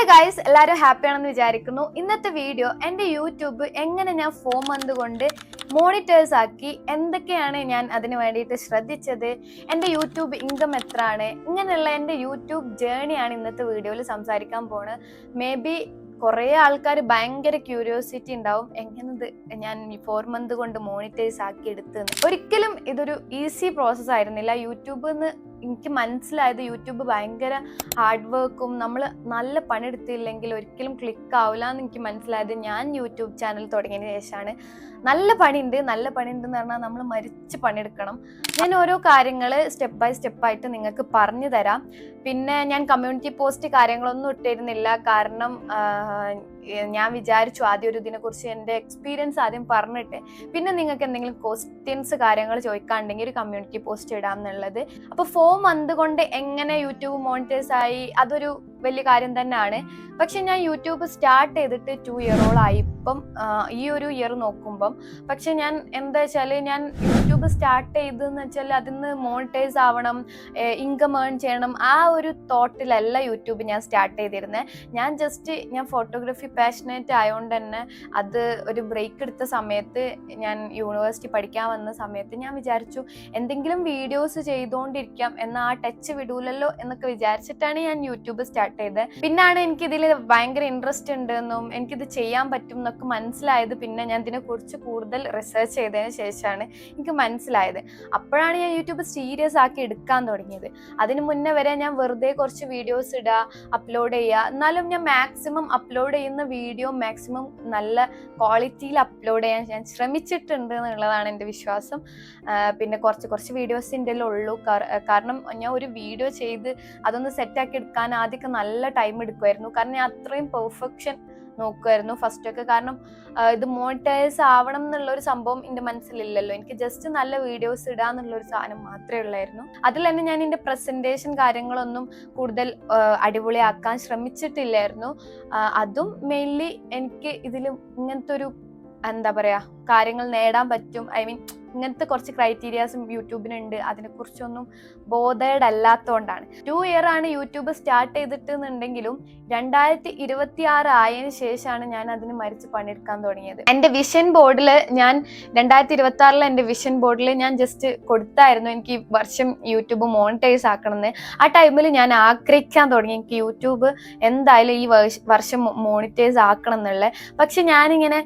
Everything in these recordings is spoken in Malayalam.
ഗൈസ്, എല്ലാവരും ഹാപ്പി ആണെന്ന് വിചാരിക്കുന്നു. ഇന്നത്തെ വീഡിയോ എൻ്റെ യൂട്യൂബ് എങ്ങനെ ഞാൻ 4 month കൊണ്ട് മോണിറ്റേഴ്സ് ആക്കി, എന്തൊക്കെയാണ് ഞാൻ അതിന് വേണ്ടിയിട്ട് ശ്രദ്ധിച്ചത്, എൻ്റെ യൂട്യൂബ് ഇൻകം എത്രയാണ്, ഇങ്ങനെയുള്ള എൻ്റെ യൂട്യൂബ് ജേണിയാണ് ഇന്നത്തെ വീഡിയോയിൽ സംസാരിക്കാൻ പോണ്. മേ ബി കുറേ ആൾക്കാർ ഭയങ്കര ക്യൂരിയോസിറ്റി ഉണ്ടാവും, എങ്ങനത് ഞാൻ 4 month കൊണ്ട് മോണിറ്റൈസ് ആക്കി എടുത്തെന്ന്. ഒരിക്കലും ഇതൊരു ഈസി പ്രോസസ്സ് ആയിരുന്നില്ല. യൂട്യൂബിൽ നിന്ന് എനിക്ക് മനസ്സിലായത് യൂട്യൂബ് ഭയങ്കര ഹാർഡ് വർക്കും, നമ്മൾ നല്ല പണിയെടുത്തില്ലെങ്കിൽ ഒരിക്കലും ക്ലിക്ക് ആവില്ല എന്ന് എനിക്ക് മനസ്സിലായത് ഞാൻ യൂട്യൂബ് ചാനൽ തുടങ്ങിയതിന് ശേഷമാണ്. നല്ല പണിയുണ്ട് എന്ന് പറഞ്ഞാൽ നമ്മൾ മരിച്ച് പണിയെടുക്കണം. ഞാൻ ഓരോ കാര്യങ്ങൾ സ്റ്റെപ്പ് ബൈ സ്റ്റെപ്പായിട്ട് നിങ്ങൾക്ക് പറഞ്ഞു തരാം. പിന്നെ ഞാൻ കമ്മ്യൂണിറ്റി പോസ്റ്റ് കാര്യങ്ങളൊന്നും ഇട്ടിരുന്നില്ല, കാരണം ഞാൻ വിചാരിച്ചു ആദ്യം ഒരു ഇതിനെക്കുറിച്ച് എൻ്റെ എക്സ്പീരിയൻസ് ആദ്യം പറഞ്ഞിട്ട് പിന്നെ നിങ്ങൾക്ക് എന്തെങ്കിലും ക്വസ്റ്റ്യൻസ് കാര്യങ്ങൾ ചോദിക്കാണ്ടെങ്കിൽ ഒരു കമ്മ്യൂണിറ്റി പോസ്റ്റ് ഇടാം എന്നുള്ളത്. അപ്പോൾ 4 month കൊണ്ട് എങ്ങനെ യൂട്യൂബ് മോണിറ്റൈസ് ആയി, അതൊരു വലിയ കാര്യം തന്നെയാണ്. പക്ഷെ ഞാൻ യൂട്യൂബ് സ്റ്റാർട്ട് ചെയ്തിട്ട് 2 year-ഓളായി ഇപ്പം, ഈ ഒരു ഇയർ നോക്കുമ്പം. പക്ഷെ ഞാൻ എന്താ വെച്ചാൽ, ഞാൻ യൂട്യൂബ് സ്റ്റാർട്ട് ചെയ്തെന്ന് വെച്ചാൽ അതിന്ന് മോണിറ്റൈസ് ആവണം, ഇൻകം ഏൺ ചെയ്യണം, ആ ഒരു തോട്ടിലല്ല യൂട്യൂബ് ഞാൻ സ്റ്റാർട്ട് ചെയ്തിരുന്നത്. ഞാൻ ഫോട്ടോഗ്രാഫി പാഷനേറ്റ് ആയതുകൊണ്ട് തന്നെ അത് ഒരു ബ്രേക്ക് എടുത്ത സമയത്ത്, ഞാൻ യൂണിവേഴ്സിറ്റി പഠിക്കാൻ വന്ന സമയത്ത് ഞാൻ വിചാരിച്ചു എന്തെങ്കിലും വീഡിയോസ് ചെയ്തുകൊണ്ടിരിക്കാം, എന്നാൽ ആ ടച്ച് വിടൂലല്ലോ എന്നൊക്കെ വിചാരിച്ചിട്ടാണ് ഞാൻ യൂട്യൂബ് സ്റ്റാർട്ട് ചെയ്തത്. പിന്നാണ് എനിക്കിതിൽ ഭയങ്കര ഇൻട്രസ്റ്റ് ഉണ്ടെന്നും എനിക്കിത് ചെയ്യാൻ പറ്റും എന്നൊക്കെ മനസ്സിലായത്. പിന്നെ ഞാൻ ഇതിനെക്കുറിച്ച് കൂടുതൽ റിസർച്ച് ചെയ്തതിന് ശേഷമാണ് എനിക്ക് മനസ്സിലായത്. അപ്പോഴാണ് ഞാൻ യൂട്യൂബ് സീരിയസ് ആക്കി എടുക്കാൻ തുടങ്ങിയത്. അതിന് മുന്നേ വരെ ഞാൻ വെറുതെ കുറച്ച് വീഡിയോസ് ഇടുക, അപ്ലോഡ് ചെയ്യുക. എന്നാലും ഞാൻ മാക്സിമം അപ്ലോഡ് ചെയ്യുന്ന വീഡിയോ മാക്സിമം നല്ല ക്വാളിറ്റിയിൽ അപ്ലോഡ് ചെയ്യാൻ ഞാൻ ശ്രമിച്ചിട്ടുണ്ട് എന്നുള്ളതാണ് എൻ്റെ വിശ്വാസം. പിന്നെ കുറച്ച് വീഡിയോസിൻ്റെ ഉള്ളൂ, കാരണം ഞാൻ ഒരു വീഡിയോ ചെയ്ത് അതൊന്ന് സെറ്റാക്കി എടുക്കാൻ ആദ്യമൊക്കെ നല്ല ടൈം എടുക്കുമായിരുന്നു. കാരണം ഞാൻ അത്രയും പെർഫെക്ഷൻ നോക്കുമായിരുന്നു ഫസ്റ്റൊക്കെ. കാരണം ഇത് മോണിറ്റൈസ് ആവണം എന്നുള്ളൊരു സംഭവം എൻ്റെ മനസ്സിലില്ലല്ലോ. എനിക്ക് ജസ്റ്റ് നല്ല വീഡിയോസ് ഇടുക എന്നുള്ളൊരു സാധനം മാത്രമേ ഉള്ളായിരുന്നു. അതിൽ തന്നെ ഞാൻ എൻ്റെ പ്രസൻറ്റേഷൻ കാര്യങ്ങളൊന്നും കൂടുതൽ അടിപൊളിയാക്കാൻ ശ്രമിച്ചിട്ടില്ലായിരുന്നു. അതും മെയിൻലി എനിക്ക് ഇതിൽ ഇങ്ങനത്തെ ഒരു എന്താ പറയുക കാര്യങ്ങൾ നേടാൻ പറ്റും, ഇങ്ങനത്തെ കുറച്ച് ക്രൈറ്റീരിയാസും യൂട്യൂബിനുണ്ട്, അതിനെക്കുറിച്ചൊന്നും ബോധേഡ് അല്ലാത്തതുകൊണ്ടാണ്. 2 year ആണ് യൂട്യൂബ് സ്റ്റാർട്ട് ചെയ്തിട്ടുണ്ടെങ്കിലും 2026 ആയതിനു ശേഷമാണ് ഞാൻ അതിന് മരിച്ച് പണിയെടുക്കാൻ തുടങ്ങിയത്. എൻ്റെ വിഷൻ ബോർഡിൽ ഞാൻ 2026 എൻ്റെ വിഷൻ ബോർഡിൽ ഞാൻ ജസ്റ്റ് കൊടുത്തായിരുന്നു എനിക്ക് ഈ വർഷം യൂട്യൂബ് മോണിറ്റൈസ് ആക്കണമെന്ന്. ആ ടൈമിൽ ഞാൻ ആഗ്രഹിക്കാൻ തുടങ്ങി എനിക്ക് യൂട്യൂബ് എന്തായാലും ഈ വർഷം മോണിറ്റൈസ് ആക്കണം എന്നുള്ളത്. പക്ഷെ ഞാനിങ്ങനെ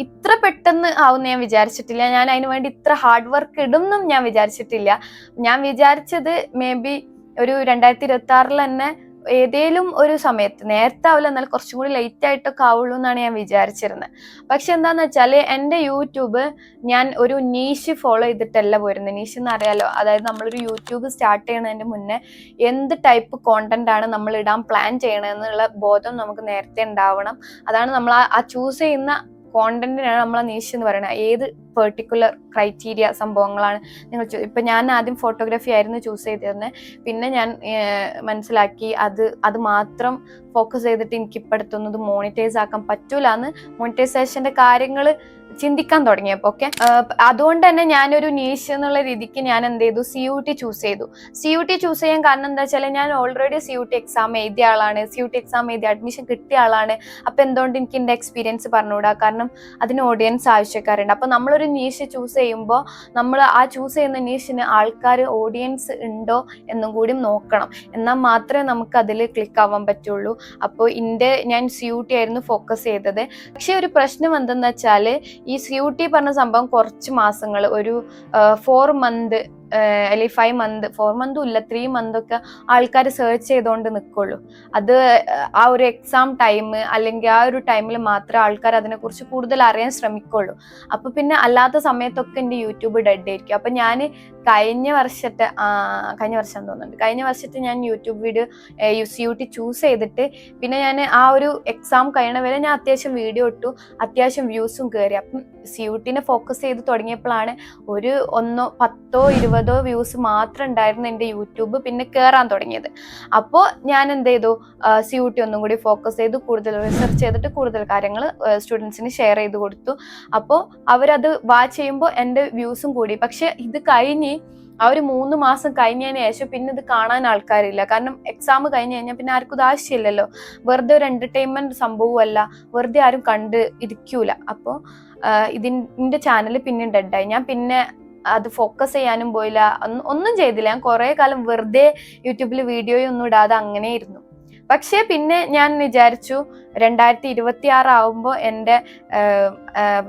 ഇത്ര പെട്ടെന്ന് ആവുമെന്ന് ഞാൻ വിചാരിച്ചിട്ടില്ല. ഞാൻ അതിന് വേണ്ടി ഇത്ര ഹാർഡ് വർക്ക് ഇടുന്നും ഞാൻ വിചാരിച്ചിട്ടില്ല. ഞാൻ വിചാരിച്ചത് മേ ബി ഒരു 2026 തന്നെ ഏതേലും ഒരു സമയത്ത്, നേരത്തെ ആവില്ല എന്നാൽ കുറച്ചും കൂടി ലേറ്റ് ആയിട്ടൊക്കെ ആവുള്ളൂ എന്നാണ് ഞാൻ വിചാരിച്ചിരുന്നത്. പക്ഷെ എന്താന്ന് വെച്ചാൽ എൻ്റെ യൂട്യൂബ് ഞാൻ ഒരു നീഷ് ഫോളോ ചെയ്തിട്ടല്ല പോരുന്നത്. നീഷ് എന്ന് അറിയാലോ, അതായത് നമ്മളൊരു യൂട്യൂബ് സ്റ്റാർട്ട് ചെയ്യുന്നതിന് മുന്നേ എന്ത് ടൈപ്പ് കോണ്ടന്റ് ആണ് നമ്മൾ ഇടാൻ പ്ലാൻ ചെയ്യണമെന്നുള്ള ബോധം നമുക്ക് നേരത്തെ ഉണ്ടാവണം. അതാണ് നമ്മൾ ആ ചൂസ് ചെയ്യുന്ന കോണ്ടന്റിനാണ് നമ്മളെ നീഷ് എന്ന് പറയുന്നത്. ഏത് പെർട്ടിക്കുലർ ക്രൈറ്റീരിയ സംഭവങ്ങളാണ് നിങ്ങൾ ഇപ്പം ഞാൻ ആദ്യം ഫോട്ടോഗ്രാഫി ആയിരുന്നു ചൂസ് ചെയ്തിരുന്നത്. പിന്നെ ഞാൻ മനസ്സിലാക്കി അത് മാത്രം ഫോക്കസ് ചെയ്തിട്ട് എനിക്കിപ്പോൾ അടുത്തൊന്നത് മോണിറ്റൈസ് ആക്കാൻ പറ്റൂല എന്ന് മോണിറ്റൈസേഷൻ്റെ കാര്യങ്ങൾ ചിന്തിക്കാൻ തുടങ്ങിയപ്പോൾ ഓക്കെ. അതുകൊണ്ട് തന്നെ ഞാനൊരു നീഷ് എന്നുള്ള രീതിക്ക് ഞാൻ എന്ത് ചെയ്തു, CUT ചൂസ് ചെയ്തു. CUT ചൂസ് ചെയ്യാൻ കാരണം എന്താ വെച്ചാൽ, ഞാൻ ഓൾറെഡി CUT എക്സാം എഴുതിയ ആളാണ്, CUT എക്സാം എഴുതി അഡ്മിഷൻ കിട്ടിയ ആളാണ്. അപ്പം എന്തുകൊണ്ട് എനിക്ക് എൻ്റെ എക്സ്പീരിയൻസ് പറഞ്ഞുകൂടാ, കാരണം അതിന് ഓഡിയൻസ് ആവശ്യക്കാരുണ്ട്. അപ്പം നമ്മളൊരു നീഷ് ചൂസ് ചെയ്യുമ്പോൾ നമ്മൾ ആ ചൂസ് ചെയ്യുന്ന നീഷിന് ഓഡിയൻസ് ഉണ്ടോ എന്നും കൂടി നോക്കണം, എന്നാൽ മാത്രമേ നമുക്ക് അതിൽ ക്ലിക്ക് ആവാൻ പറ്റുള്ളൂ. അപ്പോൾ ഞാൻ CUT ആയിരുന്നു ഫോക്കസ് ചെയ്തത്. പക്ഷെ ഒരു പ്രശ്നം എന്തെന്ന് വെച്ചാൽ, ഈ CUT പറഞ്ഞ സംഭവം കുറച്ച് മാസങ്ങൾ, ഒരു 4 month അല്ലെങ്കിൽ 5 month, 4 month ഇല്ല 3 month ഒക്കെ ആൾക്കാർ സെർച്ച് ചെയ്തുകൊണ്ട് നിൽക്കുള്ളൂ. അത് ആ ഒരു എക്സാം ടൈം അല്ലെങ്കിൽ ആ ഒരു ടൈമിൽ മാത്രമേ ആൾക്കാർ അതിനെക്കുറിച്ച് കൂടുതൽ അറിയാൻ ശ്രമിക്കുള്ളൂ. അപ്പോൾ പിന്നെ അല്ലാത്ത സമയത്തൊക്കെ എൻ്റെ യൂട്യൂബ് ഡെഡ് ആയിരിക്കും. അപ്പം ഞാൻ കഴിഞ്ഞ വർഷത്തെ ഞാൻ യൂട്യൂബ് വീഡിയോ CUT ചൂസ് ചെയ്തിട്ട് പിന്നെ ഞാൻ ആ ഒരു എക്സാം കഴിയണ വരെ ഞാൻ അത്യാവശ്യം വീഡിയോ ഇട്ടു, അത്യാവശ്യം വ്യൂസും കയറി. അപ്പം CUTനെ ഫോക്കസ് ചെയ്ത് തുടങ്ങിയപ്പോഴാണ് ഒരു 1, 10, 20 വ്യൂസ് മാത്രം ഉണ്ടായിരുന്നു എൻ്റെ യൂട്യൂബ് പിന്നെ കയറാൻ തുടങ്ങിയത്. അപ്പോൾ ഞാൻ എന്ത് ചെയ്തു, CUT ഒന്നും കൂടി ഫോക്കസ് ചെയ്ത് കൂടുതൽ റിസർച്ച് ചെയ്തിട്ട് കൂടുതൽ കാര്യങ്ങൾ സ്റ്റുഡൻസിന് ഷെയർ ചെയ്ത് കൊടുത്തു. അപ്പോൾ അവരത് വാച്ച് ചെയ്യുമ്പോൾ എൻ്റെ വ്യൂസും കൂടി. പക്ഷെ ഇത് കഴിഞ്ഞ് ആ ഒരു 3 മാസം കഴിഞ്ഞതിന് ശേഷം പിന്നെ ഇത് കാണാൻ ആൾക്കാരില്ല. കാരണം എക്സാം കഴിഞ്ഞ് കഴിഞ്ഞാൽ പിന്നെ ആർക്കും ഇത് ആവശ്യമില്ലല്ലോ. വെറുതെ ഒരു എന്റർടൈൻമെന്റ് സംഭവമല്ല, വെറുതെ ആരും കണ്ട് ഇരിക്കൂല. അപ്പോൾ ഇതിന്റെ ചാനൽ പിന്നെ ഡെഡായി. ഞാൻ പിന്നെ അത് ഫോക്കസ് ചെയ്യാനും പോയില്ല, ഒന്നും ചെയ്തില്ല. ഞാൻ കുറെ കാലം വെറുതെ യൂട്യൂബിൽ വീഡിയോയൊന്നും ഇടാതെ അങ്ങനെ ഇരുന്നു. പക്ഷെ പിന്നെ ഞാൻ വിചാരിച്ചു 2026 ആവുമ്പോൾ എൻ്റെ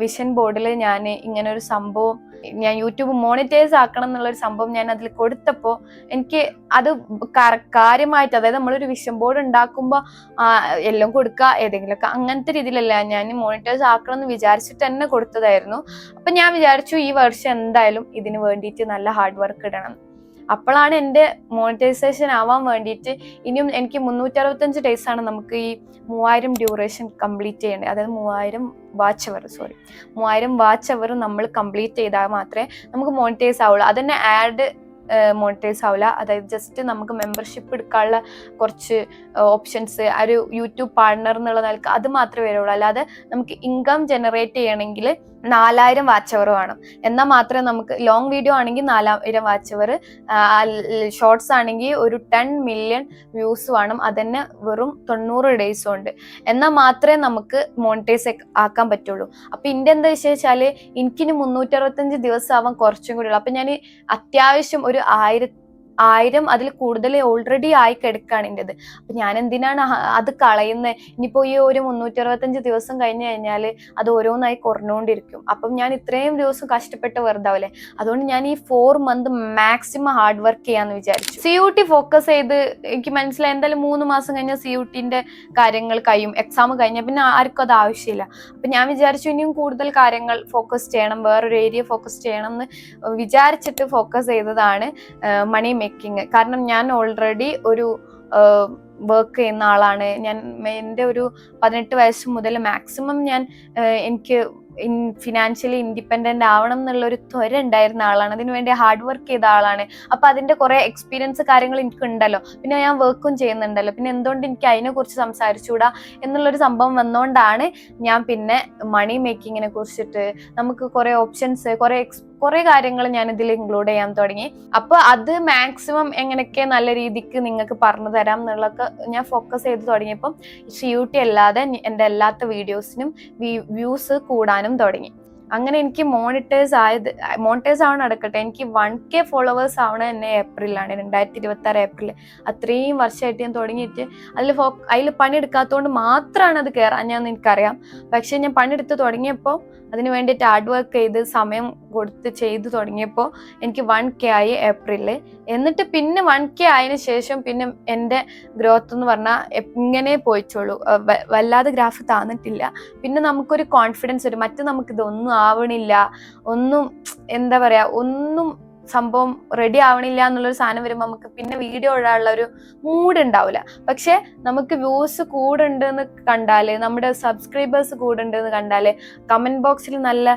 വിഷൻ ബോർഡിൽ ഞാൻ ഇങ്ങനെ ഒരു സംഭവം, ഞാൻ യൂട്യൂബ് മോണിറ്റൈസ് ആക്കണം എന്നുള്ളൊരു സംഭവം ഞാൻ അതിൽ കൊടുത്തപ്പോൾ എനിക്ക് അത് കാര്യമായിട്ട്, അതായത് നമ്മളൊരു വിഷൻ ബോർഡ് ഉണ്ടാക്കുമ്പോൾ എല്ലാം കൊടുക്കുക ഏതെങ്കിലുമൊക്കെ അങ്ങനത്തെ രീതിയിലല്ല, ഞാൻ മോണിറ്റൈസ് ആക്കണം എന്ന് വിചാരിച്ചിട്ട് തന്നെ കൊടുത്തതായിരുന്നു. അപ്പൊ ഞാൻ വിചാരിച്ചു ഈ വർഷം എന്തായാലും ഇതിന് വേണ്ടിയിട്ട് നല്ല ഹാർഡ് വർക്ക് ഇടണം. അപ്പോഴാണ് എൻ്റെ മോണിറ്റൈസേഷൻ ആവാൻ വേണ്ടിയിട്ട് ഇനിയും എനിക്ക് 365 ഡേയ്സ് ആണ് നമുക്ക് ഈ 3000 ഡ്യൂറേഷൻ കംപ്ലീറ്റ് ചെയ്യേണ്ടത്. അതായത് 3000 വാച്ച് അവർ നമ്മൾ കംപ്ലീറ്റ് ചെയ്താൽ മാത്രമേ നമുക്ക് മോണിറ്റൈസ് ആവുള്ളൂ. അതന്നെ ആഡ് മോണിറ്റൈസ് ആവില്ല. അതായത് ജസ്റ്റ് നമുക്ക് മെമ്പർഷിപ്പ് എടുക്കാനുള്ള കുറച്ച് ഓപ്ഷൻസ്, ഒരു യൂട്യൂബ് പാർട്ണർ എന്നുള്ള നിലക്ക് അത് മാത്രമേ വരുള്ളൂ. അല്ലാതെ നമുക്ക് ഇൻകം ജനറേറ്റ് ചെയ്യണമെങ്കിൽ 4000 വാച്ച് അവർ വേണം. എന്നാൽ മാത്രമേ നമുക്ക്, ലോങ് വീഡിയോ ആണെങ്കിൽ 4000 വാച്ച് അവർ, ഷോർട്സ് ആണെങ്കിൽ ഒരു 10 മില്യൺ വ്യൂസ് വേണം. അതന്നെ വെറും 90 ഡേയ്സ് കൊണ്ട്. എന്നാൽ മാത്രമേ നമുക്ക് മോണിറ്റൈസ് ആക്കാൻ പറ്റുള്ളൂ. അപ്പൊ ഇതിന്റെ എന്താ വെച്ചാല് എനിക്കിനി 365 ദിവസം ആവാൻ കുറച്ചും കൂടി ഉള്ളു. അപ്പൊ ഞാൻ അത്യാവശ്യം ഒരു 1000 അതിൽ കൂടുതൽ ഓൾറെഡി ആയി കിടക്കാണ് എൻ്റെത്. അപ്പൊ ഞാൻ എന്തിനാണ് അത് കളയുന്നത്? ഇനിയിപ്പോ ഈ ഒരു 365 ദിവസം കഴിഞ്ഞു കഴിഞ്ഞാൽ അത് ഓരോന്നായി കുറഞ്ഞുകൊണ്ടിരിക്കും. അപ്പം ഞാൻ ഇത്രയും ദിവസം കഷ്ടപ്പെട്ട് വെറുതാവില്ലേ. അതുകൊണ്ട് ഞാൻ ഈ 4 മന്ത് മാക്സിമം ഹാർഡ് വർക്ക് ചെയ്യാന്ന് വിചാരിച്ചു. CUT ഫോക്കസ് ചെയ്ത് എനിക്ക് മനസ്സിലായി എന്തായാലും 3 മാസം കഴിഞ്ഞാൽ CUTന്റെ കാര്യങ്ങൾ കഴിയും. എക്സാം കഴിഞ്ഞാൽ പിന്നെ ആർക്കും അത് ആവശ്യമില്ല. അപ്പൊ ഞാൻ വിചാരിച്ചു ഇനിയും കൂടുതൽ കാര്യങ്ങൾ ഫോക്കസ് ചെയ്യണം, വേറൊരു ഏരിയ ഫോക്കസ് ചെയ്യണം എന്ന് വിചാരിച്ചിട്ട് ഫോക്കസ് ചെയ്തതാണ് മണി മേക്കിംഗ്. കാരണം ഞാൻ ഓൾറെഡി ഒരു വർക്ക് ചെയ്യുന്ന ആളാണ്. ഞാൻ എൻ്റെ ഒരു 18 വയസ്സ് മുതൽ മാക്സിമം ഞാൻ എനിക്ക് ഫിനാൻഷ്യലി ഇൻഡിപെൻഡന്റ് ആവണം എന്നുള്ളൊരു ത്വര ഉണ്ടായിരുന്ന ആളാണ്. അതിനുവേണ്ടി ഹാർഡ് വർക്ക് ചെയ്ത ആളാണ്. അപ്പൊ അതിന്റെ കുറെ എക്സ്പീരിയൻസ് കാര്യങ്ങൾ എനിക്ക് ഉണ്ടല്ലോ, പിന്നെ ഞാൻ വർക്കും ചെയ്യുന്നുണ്ടല്ലോ, പിന്നെ എന്തുകൊണ്ട് എനിക്ക് അതിനെ കുറിച്ച് സംസാരിച്ചുകൂടാ എന്നുള്ളൊരു സംഭവം വന്നുകൊണ്ടാണ് ഞാൻ പിന്നെ മണി മേക്കിങ്ങിനെ കുറിച്ചിട്ട് നമുക്ക് കുറെ ഓപ്ഷൻസ്, കുറെ കാര്യങ്ങൾ ഞാൻ ഇതിൽ ഇൻക്ലൂഡ് ചെയ്യാൻ തുടങ്ങി. അപ്പൊ അത് മാക്സിമം എങ്ങനെയൊക്കെ നല്ല രീതിക്ക് നിങ്ങൾക്ക് പറഞ്ഞു തരാം എന്നുള്ളതൊക്കെ ഞാൻ ഫോക്കസ് ചെയ്ത് തുടങ്ങിയപ്പം CUT അല്ലാതെ എൻ്റെ എല്ലാത്ത വീഡിയോസിനും വ്യൂസ് കൂടാനും തുടങ്ങി. അങ്ങനെ എനിക്ക് മോണിറ്റൈസ് ആവണം നടക്കട്ടെ. എനിക്ക് 1K ഫോളോവേഴ്സ് ആവണ എന്നെ ഏപ്രിലാണ്, 2026 ഏപ്രിൽ. അത്രയും വർഷമായിട്ട് ഞാൻ തുടങ്ങിയിട്ട് അതിൽ പണിയെടുക്കാത്തതുകൊണ്ട് മാത്രമാണ് അത് കയറാഞ്ഞാന്ന് എനിക്കറിയാം. പക്ഷെ ഞാൻ പണിയെടുത്ത് തുടങ്ങിയപ്പോൾ അതിന് വേണ്ടിയിട്ട് ഹാർഡ് വർക്ക് ചെയ്ത് സമയം കൊടുത്ത് ചെയ്ത് തുടങ്ങിയപ്പോൾ എനിക്ക് 1K ആയി ഏപ്രിലിൽ. എന്നിട്ട് പിന്നെ 1K ആയതിനു ശേഷം പിന്നെ എൻ്റെ ഗ്രോത്ത് എന്ന് പറഞ്ഞാൽ ഇങ്ങനെ പോയിച്ചോളൂ, വല്ലാതെ ഗ്രാഫ് താന്നിട്ടില്ല. പിന്നെ നമുക്കൊരു കോൺഫിഡൻസ് വരും. നമുക്കിതൊന്നും ആവണില്ല, ഒന്നും എന്താ പറയാ, ഒന്നും സംഭവം റെഡി ആവണില്ല എന്നുള്ളൊരു സാധനം വരുമ്പോൾ നമുക്ക് പിന്നെ വീഡിയോ ഇടാനുള്ള ഒരു മൂഡ് ഉണ്ടാവില്ല. പക്ഷെ നമുക്ക് വ്യൂസ് കൂടുണ്ട് എന്ന് കണ്ടാല്, നമ്മുടെ സബ്സ്ക്രൈബേഴ്സ് കൂടുണ്ട് എന്ന് കണ്ടാല്, കമന്റ് ബോക്സിൽ നല്ല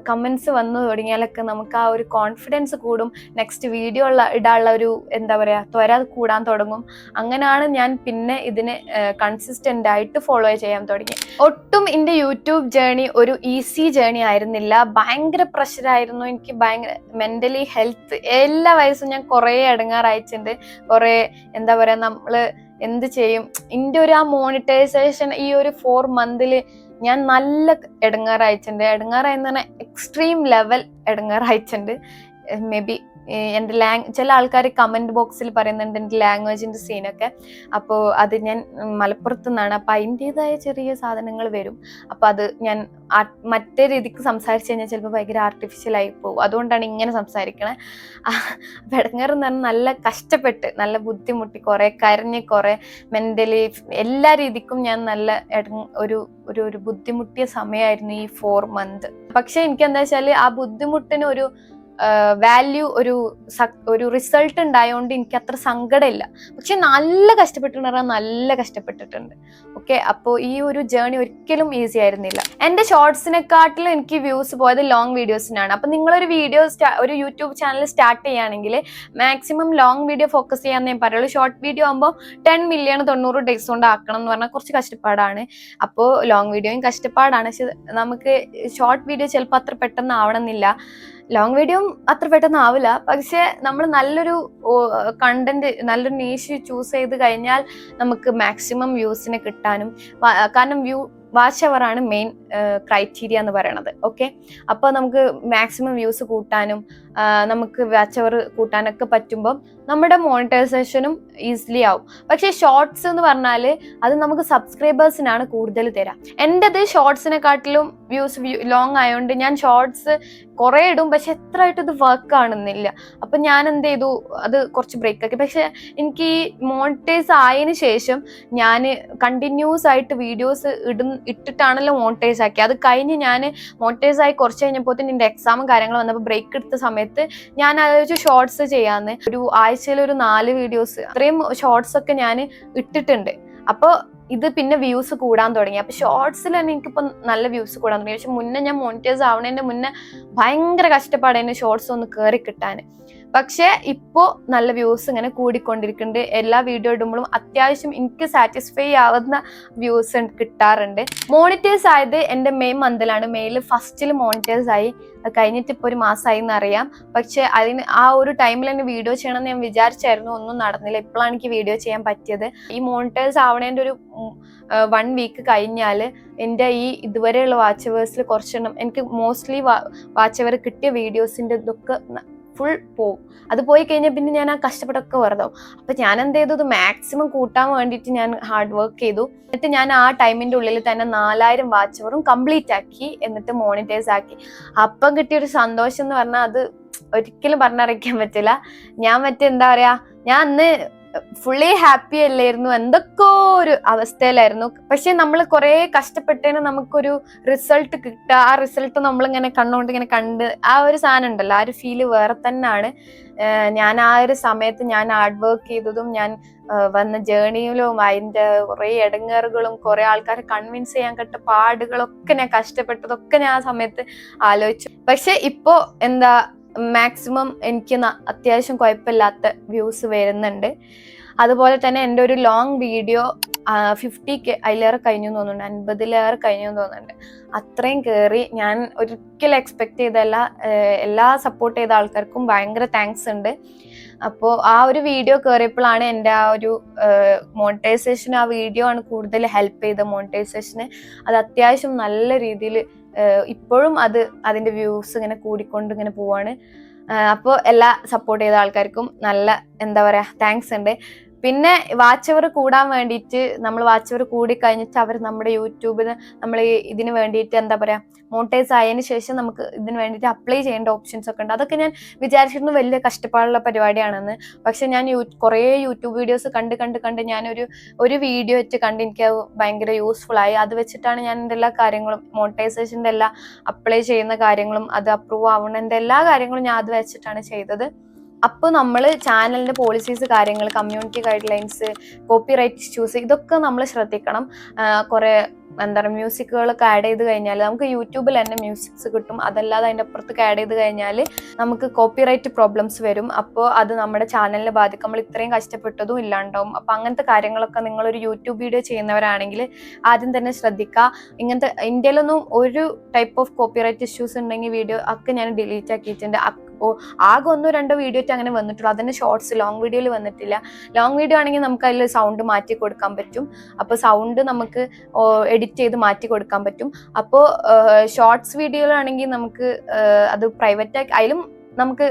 കമന്റ്സ് വന്നു തുടങ്ങിയാലൊക്കെ നമുക്ക് ആ ഒരു കോൺഫിഡൻസ് കൂടും. നെക്സ്റ്റ് വീഡിയോ ഇടാനുള്ള ഒരു എന്താ പറയാ ത്വര കൂടാൻ തുടങ്ങും. അങ്ങനെയാണ് ഞാൻ പിന്നെ ഇതിന് കൺസിസ്റ്റന്റ് ആയിട്ട് ഫോളോ ചെയ്യാൻ തുടങ്ങി. ഒട്ടും എൻ്റെ യൂട്യൂബ് ജേർണി ഒരു ഈസി ജേർണി ആയിരുന്നില്ല. ഭയങ്കര പ്രഷറായിരുന്നു. എനിക്ക് ഭയങ്കര മെന്റലി ഹെൽത്ത്, എല്ലാ വയസ്സും ഞാൻ കുറെ ഇടങ്ങാറായിട്ടുണ്ട്. കുറെ എന്താ പറയാ, നമ്മള് എന്ത് ചെയ്യും, എൻ്റെ ഒരു ആ മോണിറ്റൈസേഷൻ ഈ ഒരു 4 മന്തില് ഞാൻ നല്ല ഇടങ്ങാറായിട്ടുണ്ട്. ഇടങ്ങാറായെന്ന് പറഞ്ഞാൽ എക്സ്ട്രീം ലെവൽ ഇടങ്ങാറായിട്ടുണ്ട്. മേ ബി എൻ്റെ ചില ആൾക്കാർ കമന്റ് ബോക്സിൽ പറയുന്നുണ്ട് എൻ്റെ ലാംഗ്വേജിന്റെ സീനൊക്കെ. അപ്പോൾ അത് ഞാൻ മലപ്പുറത്ത് നിന്നാണ്, അപ്പൊ അതിൻ്റെതായ ചെറിയ സാധനങ്ങൾ വരും. അപ്പൊ അത് ഞാൻ മറ്റേ രീതിക്ക് സംസാരിച്ചു കഴിഞ്ഞാൽ ചിലപ്പോൾ ഭയങ്കര ആർട്ടിഫിഷ്യൽ ആയി പോകും. അതുകൊണ്ടാണ് ഇങ്ങനെ സംസാരിക്കണേ. ഇടങ്ങേറെന്ന് പറഞ്ഞാൽ നല്ല കഷ്ടപ്പെട്ട്, നല്ല ബുദ്ധിമുട്ടി, കുറെ കരഞ്ഞ്, കുറെ മെന്റലി എല്ലാ രീതിക്കും ഞാൻ നല്ല ഒരു ബുദ്ധിമുട്ടിയ സമയമായിരുന്നു ഈ 4 മന്ത്. പക്ഷെ എനിക്ക് എന്താ വെച്ചാല് ആ ബുദ്ധിമുട്ടിന് ഒരു വാല്യൂ, ഒരു റിസൾട്ട് ഉണ്ടായതുകൊണ്ട് എനിക്ക് അത്ര സങ്കടമില്ല. പക്ഷെ നല്ല കഷ്ടപ്പെട്ടിട്ടുണ്ട്. ഓക്കെ, അപ്പോൾ ഈ ഒരു ജേർണി ഒരിക്കലും ഈസി ആയിരുന്നില്ല. എൻ്റെ ഷോർട്സിനെക്കാട്ടിലും എനിക്ക് വ്യൂസ് പോയത് ലോങ് വീഡിയോസിനാണ്. അപ്പൊ നിങ്ങളൊരു ഒരു യൂട്യൂബ് ചാനൽ സ്റ്റാർട്ട് ചെയ്യുകയാണെങ്കിൽ മാക്സിമം ലോങ് വീഡിയോ ഫോക്കസ് ചെയ്യാന്ന് ഞാൻ പറയുള്ളൂ. ഷോർട്ട് വീഡിയോ ആകുമ്പോൾ 10 മില്യൺ 90 ഡേയ്സ് കൊണ്ട് ആക്കണം എന്ന് പറഞ്ഞാൽ കുറച്ച് കഷ്ടപ്പാടാണ്. അപ്പോൾ ലോങ് വീഡിയോയും കഷ്ടപ്പാടാണ്. പക്ഷെ നമുക്ക് ഷോർട്ട് വീഡിയോ ചിലപ്പോൾ അത്ര പെട്ടെന്ന് ആവണമെന്നില്ല. ലോങ് വീഡിയോ അത്ര പെട്ടെന്ന് ആവില്ല, പക്ഷെ നമ്മൾ നല്ലൊരു കണ്ടന്റ്, നല്ലൊരു നീഷ് ചൂസ് ചെയ്ത് കഴിഞ്ഞാൽ നമുക്ക് മാക്സിമം വ്യൂസിന് കിട്ടാനും, കാരണം വാച്ച് അവർ ആണ് മെയിൻ ക്രൈറ്റീരിയ എന്ന് പറയണത്. ഓക്കെ, അപ്പോൾ നമുക്ക് മാക്സിമം വ്യൂസ് കൂട്ടാനും നമുക്ക് വാച്ച് അവർ കൂട്ടാനൊക്കെ പറ്റുമ്പോൾ നമ്മുടെ മോണിറ്റൈസേഷനും ഈസിലി ആവും. പക്ഷേ ഷോർട്സ് എന്ന് പറഞ്ഞാൽ അത് നമുക്ക് സബ്സ്ക്രൈബേഴ്സിനാണ് കൂടുതൽ തരാം. എൻ്റെത് ഷോർട്സിനെക്കാട്ടിലും വ്യൂസ് ലോങ് ആയതുകൊണ്ട് ഞാൻ ഷോർട്സ് കുറേ ഇടും, പക്ഷെ എത്ര ആയിട്ട് ഇത് വർക്ക് ആണെന്നില്ല. അപ്പം ഞാൻ എന്ത് ചെയ്തു, അത് കുറച്ച് ബ്രേക്ക് ആക്കി. പക്ഷെ എനിക്ക് ഈ മോണിറ്റൈസ് ആയതിനു ശേഷം ഞാൻ കണ്ടിന്യൂസ് ആയിട്ട് വീഡിയോസ് ഇട്ടിട്ടാണല്ലോ മോണിറ്റൈസ് ആക്കി. അത് കഴിഞ്ഞ് ഞാൻ മോണിറ്റൈസ് ആയി കുറച്ച് കഴിഞ്ഞപ്പോൾ എൻ്റെ എക്സാമും കാര്യങ്ങളും വന്നപ്പോൾ ബ്രേക്ക് എടുത്ത സമയത്ത് ഞാൻ ആലോചിച്ചു ഷോർട്സ് ചെയ്യാമെന്ന്. ഒരു ആഴ്ചയിൽ ഒരു 4 വീഡിയോസ് അത്രയും ഷോർട്സ് ഒക്കെ ഞാൻ ഇട്ടിട്ടുണ്ട്. അപ്പോൾ ഇത് പിന്നെ വ്യൂസ് കൂടാൻ തുടങ്ങി. അപ്പൊ ഷോർട്സിൽ തന്നെ എനിക്കിപ്പോൾ നല്ല വ്യൂസ് കൂടാൻ തുടങ്ങി. പക്ഷെ മുന്നേ ഞാൻ മോണിറ്റൈസ് ആവണതിന്റെ മുന്നേ ഭയങ്കര കഷ്ടപ്പാടായിരുന്നു ഷോർട്സ് ഒന്ന് കയറി കിട്ടാൻ. പക്ഷെ ഇപ്പോ നല്ല വ്യൂസ് ഇങ്ങനെ കൂടിക്കൊണ്ടിരിക്കുന്നുണ്ട്. എല്ലാ വീഡിയോ ഇടുമ്പോഴും അത്യാവശ്യം എനിക്ക് സാറ്റിസ്ഫൈ ആവുന്ന വ്യൂസ് കിട്ടാറുണ്ട്. മോണിറ്റൈസ് ആയത് എൻ്റെ മെയ് മന്തിലാണ്. മെയ്യിൽ ഫസ്റ്റിൽ മോണിറ്റൈസ് ആയി, കഴിഞ്ഞിട്ട് ഇപ്പോൾ ഒരു മാസമായി എന്നറിയാം. പക്ഷെ അതിന് ആ ഒരു ടൈമിൽ തന്നെ വീഡിയോ ചെയ്യണമെന്ന് ഞാൻ വിചാരിച്ചായിരുന്നു, ഒന്നും നടന്നില്ല. ഇപ്പോഴാണ് എനിക്ക് വീഡിയോ ചെയ്യാൻ പറ്റിയത്. ഈ മോണിറ്റൈസ് ആവണേൻ്റെ ഒരു 1 വീക്ക് കഴിഞ്ഞാൽ എൻ്റെ ഈ ഇതുവരെയുള്ള വാച്ചവേഴ്സിൽ കുറച്ചെണ്ണം എനിക്ക് മോസ്റ്റ്ലി വാച്ചവർ കിട്ടിയ വീഡിയോസിൻ്റെ ഇതൊക്കെ ഫുൾ പോവും. അത് പോയി കഴിഞ്ഞാൽ പിന്നെ ഞാൻ ആ കഷ്ടപ്പെട്ടൊക്കെ വെറുതെ. അപ്പൊ ഞാൻ എന്ത് ചെയ്തു, മാക്സിമം കൂട്ടാൻ വേണ്ടിയിട്ട് ഞാൻ ഹാർഡ് വർക്ക് ചെയ്തു. എന്നിട്ട് ഞാൻ ആ ടൈമിന്റെ ഉള്ളിൽ തന്നെ 4000 വാച്ചവറും കംപ്ലീറ്റ് ആക്കി, എന്നിട്ട് മോണിറ്റൈസ് ആക്കി. അപ്പം കിട്ടിയൊരു സന്തോഷം എന്ന് പറഞ്ഞാൽ അത് ഒരിക്കലും പറഞ്ഞറിയിക്കാൻ പറ്റില്ല. ഞാൻ എന്താ പറയാ, ഞാൻ അന്ന് ഫുള്ളി ഹാപ്പി അല്ലായിരുന്നു, എന്തൊക്കെ ഒരു അവസ്ഥയിലായിരുന്നു. പക്ഷെ നമ്മൾ കുറെ കഷ്ടപ്പെട്ടതിന് നമുക്കൊരു റിസൾട്ട് കിട്ടുക, ആ റിസൾട്ട് നമ്മളിങ്ങനെ കണ്ണുകൊണ്ട് ഇങ്ങനെ കണ്ട് ആ ഒരു സാധനം ഉണ്ടല്ലോ, ആ ഒരു ഫീല് വേറെ തന്നെയാണ്. ഞാൻ ആ ഒരു സമയത്ത് ഞാൻ ഹാർഡ് വർക്ക് ചെയ്തതും ഞാൻ വന്ന ജേണിയിലും അതിൻ്റെ കുറെ ഇടങ്ങേറുകളും കുറെ ആൾക്കാരെ കൺവിൻസ് ചെയ്യാൻ കെട്ട പാടുകളൊക്കെ ഞാൻ കഷ്ടപ്പെട്ടതൊക്കെ ഞാൻ ആ സമയത്ത് ആലോചിച്ചു. പക്ഷെ ഇപ്പോ എന്താ, മാക്സിമം എനിക്ക് അത്യാവശ്യം കുഴപ്പമില്ലാത്ത വ്യൂസ് വരുന്നുണ്ട്. അതുപോലെ തന്നെ എൻ്റെ ഒരു ലോങ് വീഡിയോ 50K അതിലേറെ കഴിഞ്ഞു തോന്നുന്നുണ്ട്, 50ലേറെ കഴിഞ്ഞു തോന്നുന്നുണ്ട്. അത്രയും കയറി. ഞാൻ ഒരിക്കലും എക്സ്പെക്ട് ചെയ്തല്ല. എല്ലാ സപ്പോർട്ട് ചെയ്ത ആൾക്കാർക്കും ഭയങ്കര താങ്ക്സ് ഉണ്ട്. അപ്പോൾ ആ ഒരു വീഡിയോ കയറിയപ്പോഴാണ് എൻ്റെ ആ ഒരു മോണിറ്റൈസേഷൻ, ആ വീഡിയോ ആണ് കൂടുതൽ ഹെൽപ്പ് ചെയ്ത മോണിറ്റൈസേഷന്. അത് അത്യാവശ്യം നല്ല രീതിയിൽ ഇപ്പോഴും അതിൻ്റെ വ്യൂസ് ഇങ്ങനെ കൂടിക്കൊണ്ട് ഇങ്ങനെ പോവാണ്. അപ്പോൾ എല്ലാ സപ്പോർട്ട് ചെയ്ത ആൾക്കാർക്കും നല്ല എന്താ പറയുക താങ്ക്സ് ഉണ്ട്. പിന്നെ വാച്ച് അവർ കൂടാൻ വേണ്ടിയിട്ട് നമ്മൾ വാച്ച് അവർ കൂടി കഴിഞ്ഞിട്ട് അവർ നമ്മുടെ യൂട്യൂബിന് നമ്മൾ ഇതിന് വേണ്ടിയിട്ട് എന്താ പറയുക മോണിറ്റൈസ് ആയതിനു ശേഷം നമുക്ക് ഇതിന് വേണ്ടിയിട്ട് അപ്ലൈ ചെയ്യേണ്ട ഓപ്ഷൻസ് ഒക്കെ ഉണ്ട്. അതൊക്കെ ഞാൻ വിചാരിച്ചിരുന്നു വലിയ കഷ്ടപ്പാടുള്ള പരിപാടിയാണെന്ന്. പക്ഷെ ഞാൻ കുറേ യൂട്യൂബ് വീഡിയോസ് കണ്ട് ഞാനൊരു വീഡിയോ വെച്ച് കണ്ട് എനിക്ക് ഭയങ്കര യൂസ്ഫുൾ ആയി. അത് വെച്ചിട്ടാണ് ഞാൻ എൻ്റെ എല്ലാ കാര്യങ്ങളും മോണിറ്റൈസേഷൻ്റെ എല്ലാ അപ്ലൈ ചെയ്യുന്ന കാര്യങ്ങളും അത് അപ്രൂവ് ആവുന്നതിൻ്റെ എല്ലാ കാര്യങ്ങളും ഞാൻ അത് വെച്ചിട്ടാണ് ചെയ്തത്. അപ്പോൾ നമ്മൾ ചാനലിൻ്റെ പോളിസീസ്, കാര്യങ്ങൾ, community guide lines, copyright issues ഇതൊക്കെ നമ്മൾ ശ്രദ്ധിക്കണം. കുറേ എന്താ പറയുക മ്യൂസിക്കുകളൊക്കെ ആഡ് ചെയ്ത് കഴിഞ്ഞാൽ നമുക്ക് യൂട്യൂബിൽ തന്നെ മ്യൂസിക്സ് കിട്ടും. അതല്ലാതെ അതിൻ്റെ അപ്പുറത്തേക്ക് ആഡ് ചെയ്ത് കഴിഞ്ഞാൽ നമുക്ക് കോപ്പിറൈറ്റ് പ്രോബ്ലംസ് വരും. അപ്പോൾ അത് നമ്മുടെ ചാനലിനെ ബാധിക്കും. നമ്മൾ ഇത്രയും കഷ്ടപ്പെട്ടതും ഇല്ലാണ്ടാവും. അപ്പോൾ അങ്ങനത്തെ കാര്യങ്ങളൊക്കെ നിങ്ങളൊരു യൂട്യൂബ് വീഡിയോ ചെയ്യുന്നവരാണെങ്കിൽ ആദ്യം തന്നെ ശ്രദ്ധിക്കുക. ഇങ്ങനത്തെ ഇന്ത്യയിലൊന്നും ഒരു ടൈപ്പ് ഓഫ് കോപ്പിറൈറ്റ് ഇഷ്യൂസ് ഉണ്ടെങ്കിൽ വീഡിയോ ഒക്കെ ഞാൻ ഡിലീറ്റ് ആക്കിയിട്ടുണ്ട്. ആകെ 1-2 വീഡിയോ അങ്ങനെ വന്നിട്ടുള്ളൂ. അതിന്റെ ഷോർട്സ് ലോങ് വീഡിയോയിൽ വന്നിട്ടില്ല. ലോങ് വീഡിയോ ആണെങ്കിൽ നമുക്ക് അതിൽ സൗണ്ട് മാറ്റി കൊടുക്കാൻ പറ്റും. അപ്പോൾ സൗണ്ട് നമുക്ക് എഡിറ്റ് ചെയ്ത് മാറ്റി കൊടുക്കാൻ പറ്റും. അപ്പോൾ ഷോർട്സ് വീഡിയോയിലാണെങ്കിൽ നമുക്ക് അത് പ്രൈവറ്റ് ആക്കി അതിലും നമുക്ക്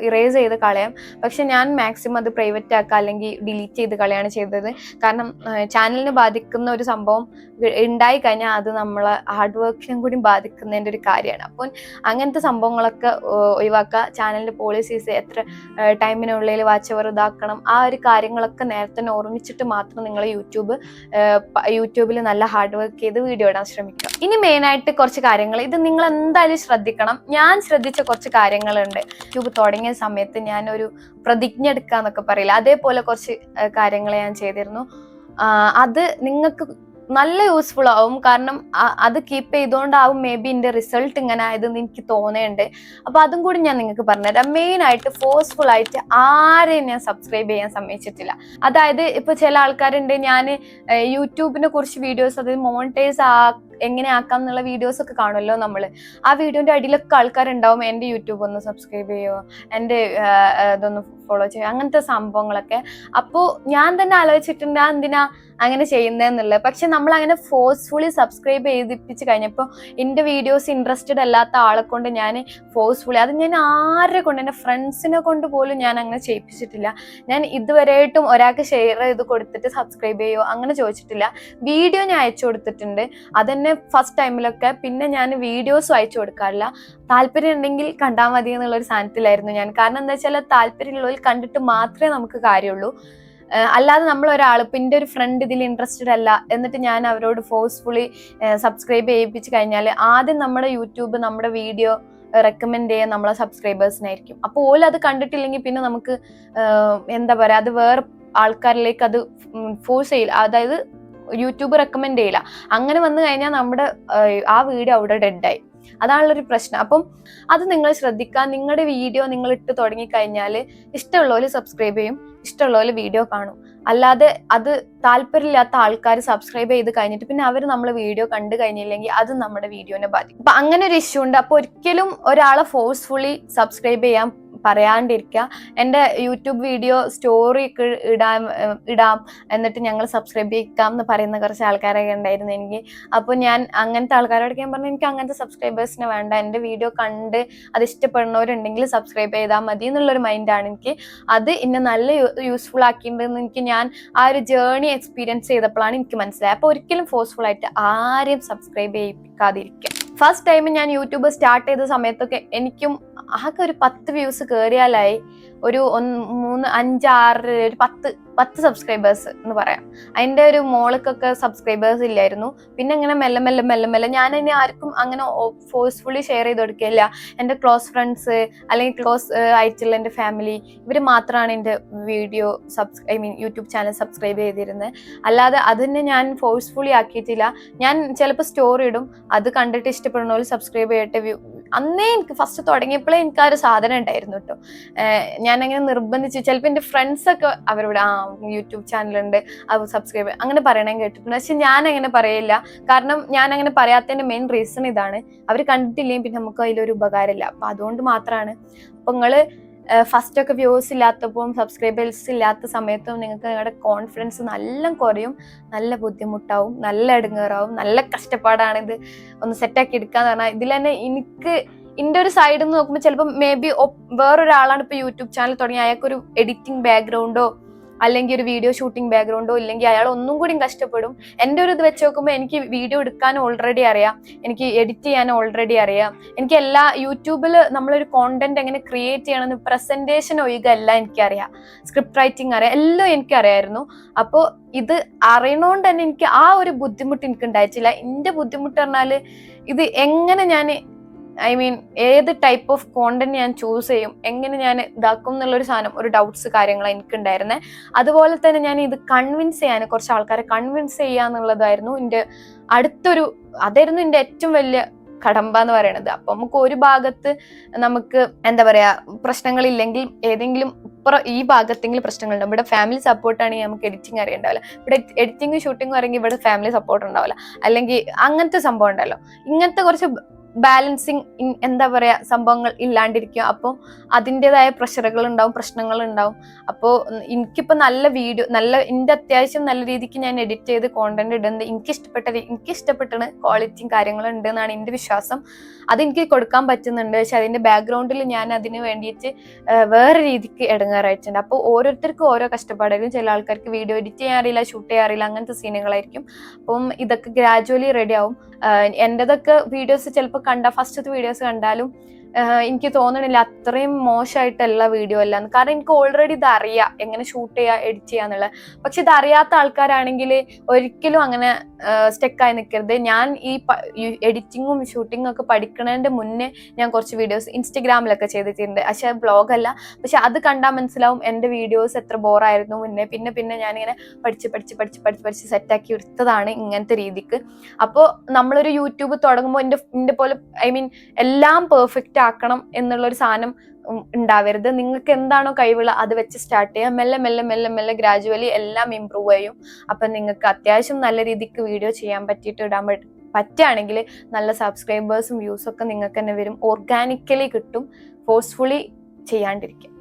ഇറേസ് ചെയ്ത് കളയാം. പക്ഷെ ഞാൻ മാക്സിമം അത് പ്രൈവറ്റ് ആക്കുക അല്ലെങ്കിൽ ഡിലീറ്റ് ചെയ്ത് കളയാണ് ചെയ്തത്. കാരണം ചാനലിനെ ബാധിക്കുന്ന ഒരു സംഭവം ഉണ്ടായി കഴിഞ്ഞാൽ അത് നമ്മളെ ഹാർഡ് വർക്കിനും കൂടി ബാധിക്കുന്നതിൻ്റെ ഒരു കാര്യമാണ്. അപ്പോൾ അങ്ങനത്തെ സംഭവങ്ങളൊക്കെ ഒഴിവാക്കുക. ചാനലിൻ്റെ പോളിസീസ്, എത്ര ടൈമിനുള്ളിൽ വാച്ച് അവർ ഇതാക്കണം, ആ ഒരു കാര്യങ്ങളൊക്കെ നേരത്തെ തന്നെ ഓർമ്മിച്ചിട്ട് മാത്രം നിങ്ങൾ യൂട്യൂബിൽ നല്ല ഹാർഡ് വർക്ക് ചെയ്ത് വീഡിയോ ഇടാൻ ശ്രമിക്കുക. ഇനി മെയിനായിട്ട് കുറച്ച് കാര്യങ്ങൾ, ഇത് നിങ്ങൾ എന്തായാലും ശ്രദ്ധിക്കണം. ഞാൻ ശ്രദ്ധിച്ച കുറച്ച് കാര്യങ്ങളുണ്ട്. യൂട്യൂബ് തുടങ്ങിയ സമയത്ത് ഞാൻ ഒരു പ്രതിജ്ഞ എടുക്കാന്നൊക്കെ പറയില്ല, അതേപോലെ കുറച്ച് കാര്യങ്ങൾ ഞാൻ ചെയ്തിരുന്നു. അത് നിങ്ങൾക്ക് നല്ല യൂസ്ഫുൾ ആവും. കാരണം അത് കീപ്പ് ചെയ്തുകൊണ്ടാവും മേ ബി എൻ്റെ റിസൾട്ട് ഇങ്ങനെ ആയതെന്ന് എനിക്ക് തോന്നുന്നുണ്ട്. അപ്പോൾ അതും കൂടി ഞാൻ നിങ്ങൾക്ക് പറഞ്ഞുതരാം. മെയിനായിട്ട് ഫോഴ്സ്ഫുൾ ആയിട്ട് ആരെയും ഞാൻ സബ്സ്ക്രൈബ് ചെയ്യാൻ സമ്മതിച്ചിട്ടില്ല. അതായത് ഇപ്പോൾ ചില ആൾക്കാരുണ്ട്, ഞാൻ യൂട്യൂബിനെ കുറിച്ച് വീഡിയോസ്, അതായത് മോണിറ്റൈസ് എങ്ങനെ ആക്കാം എന്നുള്ള വീഡിയോസ് ഒക്കെ കാണുമല്ലോ നമ്മൾ. ആ വീഡിയോന്റെ അടിയിലൊക്കെ ആൾക്കാരുണ്ടാവും എൻ്റെ യൂട്യൂബ് ഒന്ന് സബ്സ്ക്രൈബ് ചെയ്യുമോ, എൻ്റെ ഇതൊന്ന് ഫോളോ ചെയ്യുക, അങ്ങനത്തെ സംഭവങ്ങളൊക്കെ. അപ്പോൾ ഞാൻ തന്നെ ആലോചിച്ചിട്ടുണ്ട് എന്തിനാ അങ്ങനെ ചെയ്യുന്നതെന്നുള്ളത്. പക്ഷെ നമ്മൾ അങ്ങനെ ഫോഴ്സ്ഫുള്ളി സബ്സ്ക്രൈബ് ചെയ്തിപ്പിച്ച് കഴിഞ്ഞപ്പോൾ എൻ്റെ വീഡിയോസ് ഇൻട്രസ്റ്റഡ് അല്ലാത്ത ആളെ കൊണ്ട് ഞാൻ ഫോഴ്സ്ഫുള്ളി, അത് ഞാൻ ആരെ കൊണ്ട്, എൻ്റെ ഫ്രണ്ട്സിനെ കൊണ്ട് പോലും ഞാൻ അങ്ങനെ ചെയ്യിപ്പിച്ചിട്ടില്ല. ഞാൻ ഇതുവരെയായിട്ടും ഒരാൾക്ക് ഷെയർ ചെയ്ത് കൊടുത്തിട്ട് സബ്സ്ക്രൈബ് ചെയ്യുമോ അങ്ങനെ ചോദിച്ചിട്ടില്ല. വീഡിയോ ഞാൻ അയച്ചു കൊടുത്തിട്ടുണ്ട്, അതെന്നെ ഫസ്റ്റ് ടൈമിലൊക്കെ. പിന്നെ ഞാൻ വീഡിയോസും അയച്ചു കൊടുക്കാറില്ല. താല്പര്യം ഉണ്ടെങ്കിൽ കണ്ടാൽ മതി എന്നുള്ളൊരു സാധനത്തിലായിരുന്നു ഞാൻ. കാരണം എന്താ വെച്ചാൽ താല്പര്യമുള്ളവർ കണ്ടിട്ട് മാത്രമേ നമുക്ക് കാര്യമുള്ളൂ. അല്ലാതെ നമ്മൾ ഒരാൾ, ഇപ്പം എൻ്റെ ഒരു ഫ്രണ്ട് ഇതിൽ ഇൻട്രസ്റ്റഡ് അല്ല എന്നിട്ട് ഞാൻ അവരോട് ഫോഴ്സ്ഫുള്ളി സബ്സ്ക്രൈബ് ചെയ്യിപ്പിച്ച് കഴിഞ്ഞാൽ ആദ്യം നമ്മുടെ യൂട്യൂബ് നമ്മുടെ വീഡിയോ റെക്കമെൻഡ് ചെയ്യാൻ നമ്മളെ സബ്സ്ക്രൈബേഴ്സിനായിരിക്കും. അപ്പോൾ ഓല് അത് കണ്ടിട്ടില്ലെങ്കിൽ പിന്നെ നമുക്ക് എന്താ പറയുക, അത് വേറെ ആൾക്കാരിലേക്ക് അത് ഫോഴ്സ് ചെയ്യില്ല, അതായത് യൂട്യൂബ് റെക്കമെൻഡ് ചെയ്യില്ല. അങ്ങനെ വന്നു കഴിഞ്ഞാൽ നമ്മുടെ ആ വീഡിയോ അവിടെ ഡെഡായി. അതാണുള്ളൊരു പ്രശ്നം. അപ്പം അത് നിങ്ങൾ ശ്രദ്ധിക്കുക. നിങ്ങളുടെ വീഡിയോ നിങ്ങൾ ഇട്ട് തുടങ്ങിക്കഴിഞ്ഞാൽ ഇഷ്ടമുള്ളവർ സബ്സ്ക്രൈബ് ചെയ്യും, ഇഷ്ടമുള്ളവർ വീഡിയോ കാണും. അല്ലാതെ അത് താല്പര്യമില്ലാത്ത ആൾക്കാർ സബ്സ്ക്രൈബ് ചെയ്ത് കഴിഞ്ഞിട്ട് പിന്നെ അവർ നമ്മൾ വീഡിയോ കണ്ടു കഴിഞ്ഞില്ലെങ്കിൽ അത് നമ്മുടെ വീഡിയോനെ ബാധിക്കും. അപ്പൊ അങ്ങനെ ഒരു ഇഷ്യൂ ഉണ്ട്. അപ്പൊ ഒരിക്കലും ഒരാളെ ഫോഴ്സ്ഫുള്ളി സബ്സ്ക്രൈബ് ചെയ്യാൻ പറയാണ്ടിരിക്കുക. എൻ്റെ യൂട്യൂബ് വീഡിയോ സ്റ്റോറി ഇടാം എന്നിട്ട് ഞങ്ങൾ സബ്സ്ക്രൈബ് ചെയ്യിക്കാം എന്ന് പറയുന്ന കുറച്ച് ആൾക്കാരൊക്കെ ഉണ്ടായിരുന്നു എനിക്ക്. അപ്പോൾ ഞാൻ അങ്ങനത്തെ ആൾക്കാരോടൊക്കെ ഞാൻ പറഞ്ഞു, എനിക്ക് അങ്ങനത്തെ സബ്സ്ക്രൈബേഴ്സിനെ വേണ്ട, എൻ്റെ വീഡിയോ കണ്ട് അത് ഇഷ്ടപ്പെടുന്നവരുണ്ടെങ്കിൽ സബ്സ്ക്രൈബ് ചെയ്താൽ മതി എന്നുള്ളൊരു മൈൻഡാണ് എനിക്ക്. അത് എന്നെ നല്ല യൂസ്ഫുൾ ആക്കിയിട്ടുണ്ടെന്ന് എനിക്ക് ഞാൻ ആ ഒരു ജേർണി എക്സ്പീരിയൻസ് ചെയ്തപ്പോഴാണ് എനിക്ക് മനസ്സിലായത്. അപ്പോൾ ഒരിക്കലും ഫോഴ്സ്ഫുൾ ആയിട്ട് ആരെയും സബ്സ്ക്രൈബ് ചെയ്യിപ്പിക്കാതിരിക്കുക. ഫസ്റ്റ് ടൈം ഞാൻ യൂട്യൂബ് സ്റ്റാർട്ട് ചെയ്ത സമയത്തൊക്കെ എനിക്കും ആകെ ഒരു 10 വ്യൂസ് കയറിയാലായി, ഒരു 3, 5, 6, ഒരു 10 സബ്സ്ക്രൈബേഴ്സ് എന്ന് പറയാം. അതിൻ്റെ ഒരു മോൾക്കൊക്കെ സബ്സ്ക്രൈബേഴ്സ് ഇല്ലായിരുന്നു. പിന്നെ ഇങ്ങനെ മെല്ലെ ഞാൻ അതിനെ ആർക്കും അങ്ങനെ ഫോഴ്സ്ഫുള്ളി ഷെയർ ചെയ്ത് കൊടുക്കില്ല. എൻ്റെ ക്ലോസ് ഫ്രണ്ട്സ് അല്ലെങ്കിൽ ക്ലോസ് ആയിട്ടുള്ള എൻ്റെ ഫാമിലി, ഇവർ മാത്രമാണ് എൻ്റെ വീഡിയോ യൂട്യൂബ് ചാനൽ സബ്സ്ക്രൈബ് ചെയ്തിരുന്നത്. അല്ലാതെ അതിനെ ഞാൻ ഫോഴ്സ്ഫുള്ളി ആക്കിയിട്ടില്ല. ഞാൻ ചിലപ്പോൾ സ്റ്റോറി ഇടും, അത് കണ്ടിട്ട് ഇഷ്ടപ്പെടുന്ന പോലെ സബ്സ്ക്രൈബ് ചെയ്യട്ടെ. അന്നേ എനിക്ക് ഫസ്റ്റ് തുടങ്ങിയപ്പോഴേ എനിക്ക് ആ ഒരു സാധനം ഉണ്ടായിരുന്നു കേട്ടോ. ഞാനങ്ങനെ നിർബന്ധിച്ച്, ചിലപ്പോൾ എൻ്റെ ഫ്രണ്ട്സൊക്കെ അവരോട് യൂട്യൂബ് ചാനലുണ്ട് അത് സബ്സ്ക്രൈബ് അങ്ങനെ പറയണേ കേട്ടിട്ടുണ്ട്. പക്ഷെ ഞാൻ അങ്ങനെ പറയില്ല. കാരണം ഞാൻ അങ്ങനെ പറയാത്തതിൻ്റെ മെയിൻ റീസൺ ഇതാണ്, അവർ കണ്ടിട്ടില്ലെങ്കിൽ പിന്നെ നമുക്ക് അതിലൊരു ഉപകാരമില്ല. അപ്പം അതുകൊണ്ട് മാത്രമാണ്. അപ്പം നിങ്ങൾ ഫസ്റ്റ് ഒക്കെ വ്യൂസ് ഇല്ലാത്തപ്പോൾ സബ്സ്ക്രൈബേഴ്സ് ഇല്ലാത്ത സമയത്തും നിങ്ങൾക്ക് നിങ്ങളുടെ കോൺഫിഡൻസ് നല്ല കുറയും, നല്ല ബുദ്ധിമുട്ടാവും, നല്ല ഇടങ്ങേറാവും, നല്ല കഷ്ടപ്പാടാണ് ഇത് ഒന്ന് സെറ്റാക്കി എടുക്കാന്ന് പറഞ്ഞാൽ. ഇതിൽ തന്നെ എനിക്ക് എൻ്റെ ഒരു സൈഡിൽ നിന്ന് നോക്കുമ്പോൾ ചിലപ്പോൾ മേ ബി വേറൊരാളാണ് ഇപ്പോൾ യൂട്യൂബ് ചാനൽ തുടങ്ങി, അയാൾക്കൊരു എഡിറ്റിംഗ് ബാക്ക്ഗ്രൗണ്ടോ അല്ലെങ്കിൽ ഒരു വീഡിയോ ഷൂട്ടിംഗ് ബാക്ക്ഗ്രൗണ്ടോ ഇല്ലെങ്കിൽ അയാൾ ഒന്നും കൂടി കഷ്ടപ്പെടും. എൻ്റെ ഒരു ഇത് വെച്ച് നോക്കുമ്പോൾ എനിക്ക് വീഡിയോ എടുക്കാൻ ഓൾറെഡി അറിയാം, എനിക്ക് എഡിറ്റ് ചെയ്യാൻ ഓൾറെഡി അറിയാം, എനിക്ക് എല്ലാ യൂട്യൂബിൽ നമ്മളൊരു കോണ്ടന്റ് എങ്ങനെ ക്രിയേറ്റ് ചെയ്യണമെന്ന് പ്രസന്റേഷൻ ഒഴികെല്ലാം എനിക്കറിയാം, സ്ക്രിപ്റ്റ് റൈറ്റിംഗ് അറിയാം, എല്ലാം എനിക്കറിയായിരുന്നു. അപ്പോൾ ഇത് അറിയണോണ്ട് തന്നെ എനിക്ക് ആ ഒരു ബുദ്ധിമുട്ട് എനിക്ക് ഉണ്ടായിട്ടില്ല. എൻ്റെ ബുദ്ധിമുട്ട് പറഞ്ഞാൽ ഇത് എങ്ങനെ ഞാൻ ഏത് ടൈപ്പ് ഓഫ് കോണ്ടന്റ് ഞാൻ ചൂസ് ചെയ്യും, എങ്ങനെ ഞാൻ ഇതാക്കും എന്നുള്ളൊരു സാധനം, ഒരു ഡൗട്ട്സ് കാര്യങ്ങൾ എനിക്കുണ്ടായിരുന്നേ. അതുപോലെ തന്നെ ഞാൻ ഇത് കൺവിൻസ് ചെയ്യാൻ, കുറച്ച് ആൾക്കാരെ കൺവിൻസ് ചെയ്യാന്നുള്ളതായിരുന്നു എൻ്റെ അതായിരുന്നു എൻ്റെ ഏറ്റവും വലിയ കടമ്പ എന്ന് പറയുന്നത്. അപ്പൊ നമുക്ക് ഒരു ഭാഗത്ത് നമുക്ക് എന്താ പറയാ പ്രശ്നങ്ങളില്ലെങ്കിൽ ഏതെങ്കിലും ഈ ഭാഗത്തെങ്കിലും പ്രശ്നങ്ങളുണ്ടാവും. ഇവിടെ ഫാമിലി സപ്പോർട്ടാണെങ്കിൽ നമുക്ക് എഡിറ്റിംഗ് അറിയണ്ടാവില്ല, ഇവിടെ എഡിറ്റിംഗ് ഷൂട്ടിംഗ് അറിയെങ്കിൽ ഇവിടെ ഫാമിലി സപ്പോർട്ട് ഉണ്ടാവില്ല, അല്ലെങ്കിൽ അങ്ങനത്തെ സംഭവം ഉണ്ടല്ലോ. ഇങ്ങനത്തെ കുറച്ച് ബാലൻസിങ് എന്താ പറയാ സംഭവങ്ങൾ ഇല്ലാണ്ടിരിക്കും. അപ്പോൾ അതിൻ്റെതായ പ്രഷറുകൾ ഉണ്ടാവും, പ്രശ്നങ്ങൾ ഉണ്ടാവും. അപ്പോൾ എനിക്കിപ്പോ എൻ്റെ അത്യാവശ്യം നല്ല രീതിക്ക് ഞാൻ എഡിറ്റ് ചെയ്ത് കോണ്ടന്റ് ഇടുന്നത് എനിക്ക് ഇഷ്ടപ്പെട്ട ക്വാളിറ്റിയും കാര്യങ്ങളും ഉണ്ട് എന്നാണ് എൻ്റെ വിശ്വാസം. അതെനിക്ക് കൊടുക്കാൻ പറ്റുന്നുണ്ട്. പക്ഷെ അതിന്റെ ബാക്ക്ഗ്രൗണ്ടിൽ ഞാൻ അതിന് വേണ്ടിയിട്ട് വേറെ രീതിക്ക് ഇടങ്ങാറായിട്ടുണ്ട്. അപ്പോൾ ഓരോരുത്തർക്കും ഓരോ കഷ്ടപ്പാടായിരിക്കും. ചില ആൾക്കാർക്ക് വീഡിയോ എഡിറ്റ് ചെയ്യാൻ അറിയില്ല, ഷൂട്ട് ചെയ്യാൻ അറിയില്ല, അങ്ങനത്തെ സീനുകളായിരിക്കും. അപ്പം ഇതൊക്കെ ഗ്രാജുവലി റെഡി ആവും. എൻ്റെതൊക്കെ വീഡിയോസ് ചിലപ്പോൾ ഫസ്റ്റത്തെ വീഡിയോസ് കണ്ടാലും എനിക്ക് തോന്നണില്ല അത്രയും മോശമായിട്ടുള്ള വീഡിയോ അല്ല. കാരണം എനിക്ക് ഓൾറെഡി ഇത് അറിയാം, എങ്ങനെ ഷൂട്ട് ചെയ്യുക, എഡിറ്റ് ചെയ്യാന്നുള്ളത്. പക്ഷെ ഇത് അറിയാത്ത ആൾക്കാരാണെങ്കിൽ ഒരിക്കലും അങ്ങനെ സ്റ്റെക്കായി നിൽക്കരുത്. ഞാൻ ഈ എഡിറ്റിങ്ങും ഷൂട്ടിങ്ങും ഒക്കെ പഠിക്കുന്നതിന്റെ മുന്നേ ഞാൻ കുറച്ച് വീഡിയോസ് ഇൻസ്റ്റഗ്രാമിലൊക്കെ ചെയ്തിട്ടുണ്ട്. പക്ഷെ ബ്ലോഗല്ല. പക്ഷെ അത് കണ്ടാൽ മനസ്സിലാവും എൻ്റെ വീഡിയോസ് എത്ര ബോറായിരുന്നു മുന്നേ. പിന്നെ ഞാനിങ്ങനെ പഠിച്ച് സെറ്റാക്കി എടുത്തതാണ് ഇങ്ങനത്തെ രീതിക്ക്. അപ്പോൾ നമ്മളൊരു യൂട്യൂബ് തുടങ്ങുമ്പോൾ എൻ്റെ പോലെ എല്ലാം പെർഫെക്റ്റ് ആക്കണം എന്നുള്ളൊരു സാധനം ഉണ്ടാവരുത്. നിങ്ങൾക്ക് എന്താണോ കഴിവുള്ള അത് വെച്ച് സ്റ്റാർട്ട് ചെയ്യുക. മെല്ലെ ഗ്രാജുവലി എല്ലാം ഇമ്പ്രൂവ് ചെയ്യും. അപ്പൊ നിങ്ങൾക്ക് അത്യാവശ്യം നല്ല രീതിക്ക് വീഡിയോ ചെയ്യാൻ പറ്റിയിട്ട് ഇടാൻ പറ്റുകയാണെങ്കിൽ നല്ല സബ്സ്ക്രൈബേഴ്സും വ്യൂസും ഒക്കെ നിങ്ങൾക്ക് തന്നെ വരും, ഓർഗാനിക്കലി കിട്ടും. ഫോഴ്സ്ഫുള്ളി ചെയ്യാണ്ടിരിക്കും.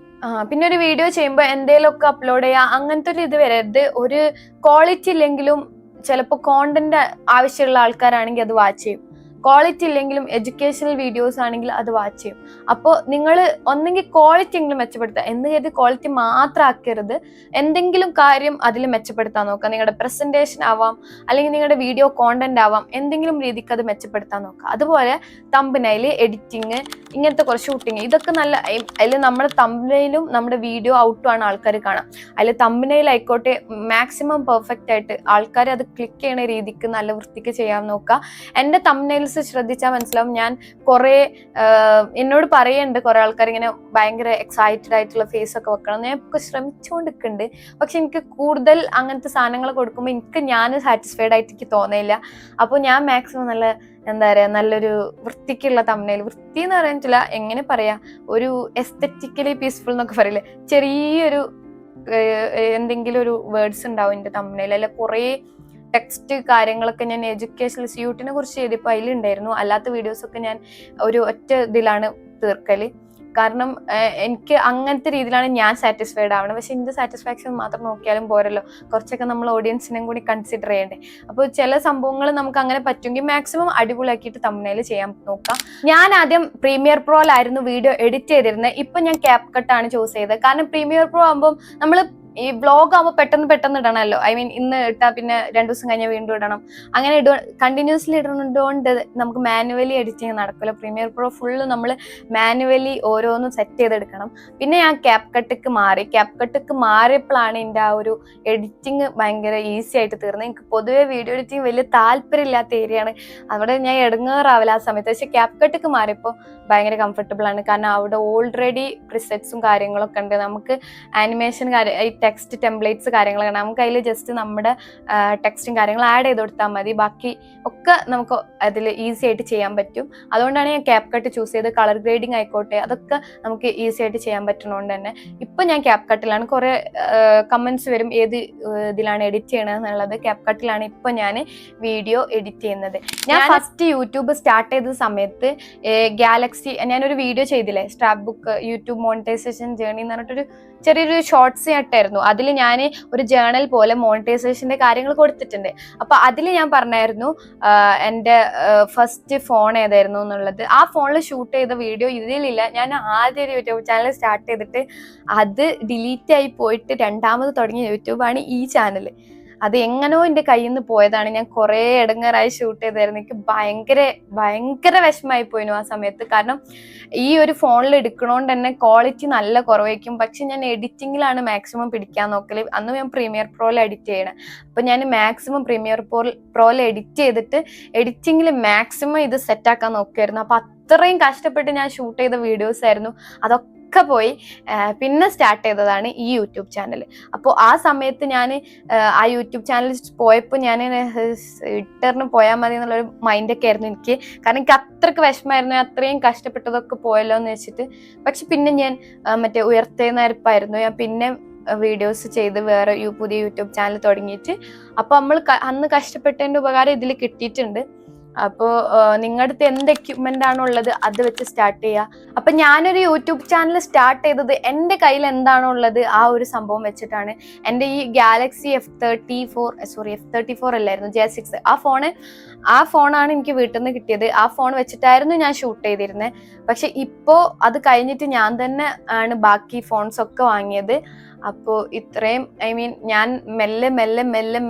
പിന്നെ ഒരു വീഡിയോ ചെയ്യുമ്പോൾ എന്തെങ്കിലുമൊക്കെ അപ്ലോഡ് ചെയ്യുക, അങ്ങനത്തെ ഒരു ഇത് വരരുത്. ഒരു ക്വാളിറ്റി ഇല്ലെങ്കിലും ചിലപ്പോൾ കോണ്ടന്റ് ആവശ്യമുള്ള ആൾക്കാരാണെങ്കിൽ അത് വാച്ച് ചെയ്യും, ക്വാളിറ്റി ഇല്ലെങ്കിലും എഡ്യൂക്കേഷണൽ വീഡിയോസ് ആണെങ്കിൽ അത് വാച്ച് ചെയ്യും. അപ്പോൾ നിങ്ങൾ ഒന്നെങ്കിൽ ക്വാളിറ്റി എങ്കിലും മെച്ചപ്പെടുത്തുക എന്ന് കരുതി ക്വാളിറ്റി മാത്രം ആക്കരുത്. എന്തെങ്കിലും കാര്യം അതിൽ മെച്ചപ്പെടുത്താൻ നോക്കുക. നിങ്ങളുടെ പ്രസന്റേഷൻ ആവാം, അല്ലെങ്കിൽ നിങ്ങളുടെ വീഡിയോ കോണ്ടന്റ് ആവാം, എന്തെങ്കിലും രീതിക്ക് അത് മെച്ചപ്പെടുത്താൻ നോക്കുക. അതുപോലെ തമ്പനയിൽ, എഡിറ്റിങ്, ഇങ്ങനത്തെ കുറച്ച് ഷൂട്ടിങ്, ഇതൊക്കെ നല്ല, അതിൽ നമ്മുടെ തമ്പനയിലും നമ്മുടെ വീഡിയോ ഔട്ടും ആണ് ആൾക്കാർ കാണാം. അതിൽ തമ്പനയിൽ ആയിക്കോട്ടെ മാക്സിമം പെർഫെക്റ്റ് ആയിട്ട് ആൾക്കാർ അത് ക്ലിക്ക് ചെയ്യണ രീതിക്ക് നല്ല വൃത്തിക്ക് ചെയ്യാൻ നോക്കുക. എൻ്റെ തമ്പനയിൽസ് ശ്രദ്ധിച്ചാൽ മനസ്സിലാവും. ഞാൻ കുറെ എന്നോട് പറയുന്നുണ്ട് കുറെ ആൾക്കാർ ഇങ്ങനെ ഭയങ്കര എക്സൈറ്റഡ് ആയിട്ടുള്ള ഫേസ് ഒക്കെ വെക്കണം. ഞാൻ ഇപ്പൊ ശ്രമിച്ചുകൊണ്ടിരിക്കുന്നുണ്ട്. പക്ഷെ എനിക്ക് കൂടുതൽ അങ്ങനത്തെ സാധനങ്ങൾ കൊടുക്കുമ്പോൾ ഞാൻ സാറ്റിസ്ഫൈഡ് ആയിട്ട് എനിക്ക് തോന്നിയില്ല. അപ്പോൾ ഞാൻ മാക്സിമം നല്ല എന്താ പറയാ, നല്ലൊരു വൃത്തിക്കുള്ള തമ്പനയിൽ, വൃത്തി എന്ന് പറയാനില്ല, എങ്ങനെ പറയാ, ഒരു എസ്തെറ്റിക്കലി പീസ്ഫുൾ എന്നൊക്കെ പറയില്ലേ, ചെറിയൊരു എന്തെങ്കിലും ഒരു വേർഡ്സ് ഉണ്ടാവും എൻ്റെ തമ്പനയിൽ. അല്ല കുറേ ടെക്സ്റ്റ് കാര്യങ്ങളൊക്കെ ഞാൻ എഡ്യൂക്കേഷണൽ യൂട്ടിനെ കുറിച്ച് ചെയ്തപ്പോൾ അതിലുണ്ടായിരുന്നു. അല്ലാത്ത വീഡിയോസ് ഒക്കെ ഞാൻ ഒരു ഒറ്റ ഇതിലാണ് തീർക്കല്. കാരണം എനിക്ക് അങ്ങനത്തെ രീതിയിലാണ് ഞാൻ സാറ്റിസ്ഫൈഡ് ആവണം. പക്ഷെ എൻ്റെ സാറ്റിസ്ഫാക്ഷൻ മാത്രം നോക്കിയാലും പോരല്ലോ, കുറച്ചൊക്കെ നമ്മൾ ഓഡിയൻസിനെയും കൂടി കൺസിഡർ ചെയ്യണ്ടേ. അപ്പോൾ ചില സംഭവങ്ങൾ നമുക്ക് അങ്ങനെ പറ്റുമെങ്കിൽ മാക്സിമം അടിപൊളിയാക്കിയിട്ട് തമ്പനയിൽ ചെയ്യാൻ നോക്കാം. ഞാൻ ആദ്യം പ്രീമിയർ പ്രോയിലായിരുന്നു വീഡിയോ എഡിറ്റ് ചെയ്തിരുന്നത്. ഇപ്പൊ ഞാൻ CapCut ആണ് ചൂസ് ചെയ്തത്. കാരണം പ്രീമിയർ പ്രോ ആകുമ്പോൾ നമ്മൾ ഈ വ്ളോഗ് ആകുമ്പോൾ പെട്ടെന്ന് ഇടണമല്ലോ. ഐ മീൻ ഇന്ന് ഇട്ടാൽ പിന്നെ 2 ദിവസം കഴിഞ്ഞാൽ വീണ്ടും ഇടണം. അങ്ങനെ കണ്ടിന്യൂസ്ലി ഇടുന്നതുകൊണ്ട് നമുക്ക് മാനുവലി എഡിറ്റിങ് നടക്കില്ല. പ്രീമിയർ പ്രോ ഫുള്ള് നമ്മൾ മാനുവലി ഓരോന്നും സെറ്റ് ചെയ്തെടുക്കണം. പിന്നെ ഞാൻ CapCutക്ക് മാറിയപ്പോഴാണ് എൻ്റെ ആ ഒരു എഡിറ്റിങ് ഭയങ്കര ഈസി ആയിട്ട് തീർന്നത്. എനിക്ക് പൊതുവെ വീഡിയോ എഡിറ്റിങ് വലിയ താല്പര്യമില്ലാത്ത ഏരിയയാണ്. അവിടെ ഞാൻ എടുങ്ങാറാവില്ല ആ സമയത്ത്. പക്ഷെ CapCutക്ക് മാറിയപ്പോൾ ഭയങ്കര കംഫർട്ടബിൾ ആണ്. കാരണം അവിടെ ഓൾറെഡി പ്രിസെറ്റ്സും കാര്യങ്ങളൊക്കെ ഉണ്ട്. നമുക്ക് ആനിമേഷൻ ടെക്സ്റ്റ് ടെംപ്ലേറ്റ്സ് കാര്യങ്ങളൊക്കെ നമുക്ക് അതിൽ ജസ്റ്റ് നമ്മുടെ ടെക്സ്റ്റും കാര്യങ്ങളും ആഡ് ചെയ്ത് കൊടുത്താൽ മതി. ബാക്കി ഒക്കെ നമുക്ക് അതിൽ ഈസി ആയിട്ട് ചെയ്യാൻ പറ്റും. അതുകൊണ്ടാണ് ഞാൻ CapCut ചൂസ് ചെയ്ത്. കളർ ഗ്രേഡിങ് ആയിക്കോട്ടെ അതൊക്കെ നമുക്ക് ഈസി ആയിട്ട് ചെയ്യാൻ പറ്റുന്നതുകൊണ്ട് തന്നെ ഇപ്പൊ ഞാൻ CapCutലാണ്. കുറെ കമന്റ്സ് വരും ഏത് ഇതിലാണ് എഡിറ്റ് ചെയ്യണത് എന്നുള്ളത്. CapCutലാണ് ഇപ്പൊ ഞാൻ വീഡിയോ എഡിറ്റ് ചെയ്യുന്നത്. ഞാൻ ഫസ്റ്റ് യൂട്യൂബ് സ്റ്റാർട്ട് ചെയ്ത സമയത്ത് ഗാലക്സി, ഞാനൊരു വീഡിയോ ചെയ്തില്ലേ scrapbook YouTube monetization journey എന്ന് പറഞ്ഞിട്ടൊരു ചെറിയൊരു ഷോർട്സ് ആയിട്ടായിരുന്നു. അതിൽ ഞാൻ ഒരു ജേർണൽ പോലെ മോണിറ്റൈസേഷന്റെ കാര്യങ്ങൾ കൊടുത്തിട്ടുണ്ട്. അപ്പൊ അതിൽ ഞാൻ പറഞ്ഞായിരുന്നു എൻ്റെ ഫസ്റ്റ് ഫോൺ ഏതായിരുന്നു എന്നുള്ളത്. ആ ഫോണിൽ ഷൂട്ട് ചെയ്ത വീഡിയോ ഇതിലില്ല. ഞാൻ ആദ്യം ഒരു യൂട്യൂബ് ചാനൽ സ്റ്റാർട്ട് ചെയ്തിട്ട് അത് ഡിലീറ്റ് ആയി പോയിട്ട് രണ്ടാമത് തുടങ്ങിയ യൂട്യൂബാണ് ഈ ചാനൽ. അത് എങ്ങനോ എൻ്റെ കയ്യിൽ നിന്ന് പോയതാണ്. ഞാൻ കുറേ ഇടങ്ങേറായി ഷൂട്ട് ചെയ്തായിരുന്നു. എനിക്ക് ഭയങ്കര വിഷമമായി പോയിരുന്നു ആ സമയത്ത്. കാരണം ഈ ഒരു ഫോണിൽ എടുക്കണോണ്ട് തന്നെ ക്വാളിറ്റി നല്ല കുറവായിരിക്കും. പക്ഷെ ഞാൻ എഡിറ്റിങ്ങിലാണ് മാക്സിമം പിടിക്കാൻ നോക്കല്. അന്ന് ഞാൻ പ്രീമിയർ പ്രോയിൽ എഡിറ്റ് ചെയ്യണം. അപ്പൊ ഞാൻ മാക്സിമം പ്രീമിയർ പ്രോയിൽ എഡിറ്റ് ചെയ്തിട്ട് എഡിറ്റിങ്ങിൽ മാക്സിമം ഇത് സെറ്റാക്കാൻ നോക്കുമായിരുന്നു. അപ്പൊ അത്രയും കഷ്ടപ്പെട്ട് ഞാൻ ഷൂട്ട് ചെയ്ത വീഡിയോസ് ആയിരുന്നു. അതൊക്കെ പോയി പിന്നെ സ്റ്റാർട്ട് ചെയ്തതാണ് ഈ യൂട്യൂബ് ചാനൽ. അപ്പോൾ ആ സമയത്ത് ഞാൻ ആ യൂട്യൂബ് ചാനൽ പോയപ്പോൾ ഞാൻ ഇട്ടറിന് പോയാൽ മതി എന്നുള്ളൊരു മൈൻഡൊക്കെ ആയിരുന്നു എനിക്ക്. കാരണം എനിക്ക് അത്രയ്ക്ക് വിഷമമായിരുന്നു, അത്രയും കഷ്ടപ്പെട്ടതൊക്കെ പോയല്ലോ എന്ന് വെച്ചിട്ട്. പക്ഷെ പിന്നെ ഞാൻ മറ്റേ ഉയർത്തേന്നരിപ്പായിരുന്നു. ഞാൻ പിന്നെ വീഡിയോസ് ചെയ്ത് വേറെ പുതിയ യൂട്യൂബ് ചാനൽ തുടങ്ങിയിട്ട്. അപ്പോൾ നമ്മൾ അന്ന് കഷ്ടപ്പെട്ടതിൻ്റെ ഉപകാരം ഇതിൽ കിട്ടിയിട്ടുണ്ട്. അപ്പോൾ നിങ്ങളുടെ അടുത്ത് എന്ത് എക്യുപ്മെന്റ് ആണുള്ളത് അത് വെച്ച് സ്റ്റാർട്ട് ചെയ്യുക. അപ്പൊ ഞാനൊരു യൂട്യൂബ് ചാനൽ സ്റ്റാർട്ട് ചെയ്തത് എൻ്റെ കയ്യിൽ എന്താണോ ഉള്ളത് ആ ഒരു സംഭവം വെച്ചിട്ടാണ്. എൻ്റെ ഈ ഗാലക്സി F34 അല്ലായിരുന്നു, J6, ആ ഫോണാണ് എനിക്ക് വീട്ടിൽ നിന്ന് കിട്ടിയത്. ആ ഫോൺ വെച്ചിട്ടായിരുന്നു ഞാൻ ഷൂട്ട് ചെയ്തിരുന്നത്. പക്ഷെ ഇപ്പോൾ അത് കഴിഞ്ഞിട്ട് ഞാൻ തന്നെ ആണ് ബാക്കി ഫോൺസ് ഒക്കെ വാങ്ങിയത്. അപ്പോൾ ഇത്രയും ഞാൻ മെല്ലെ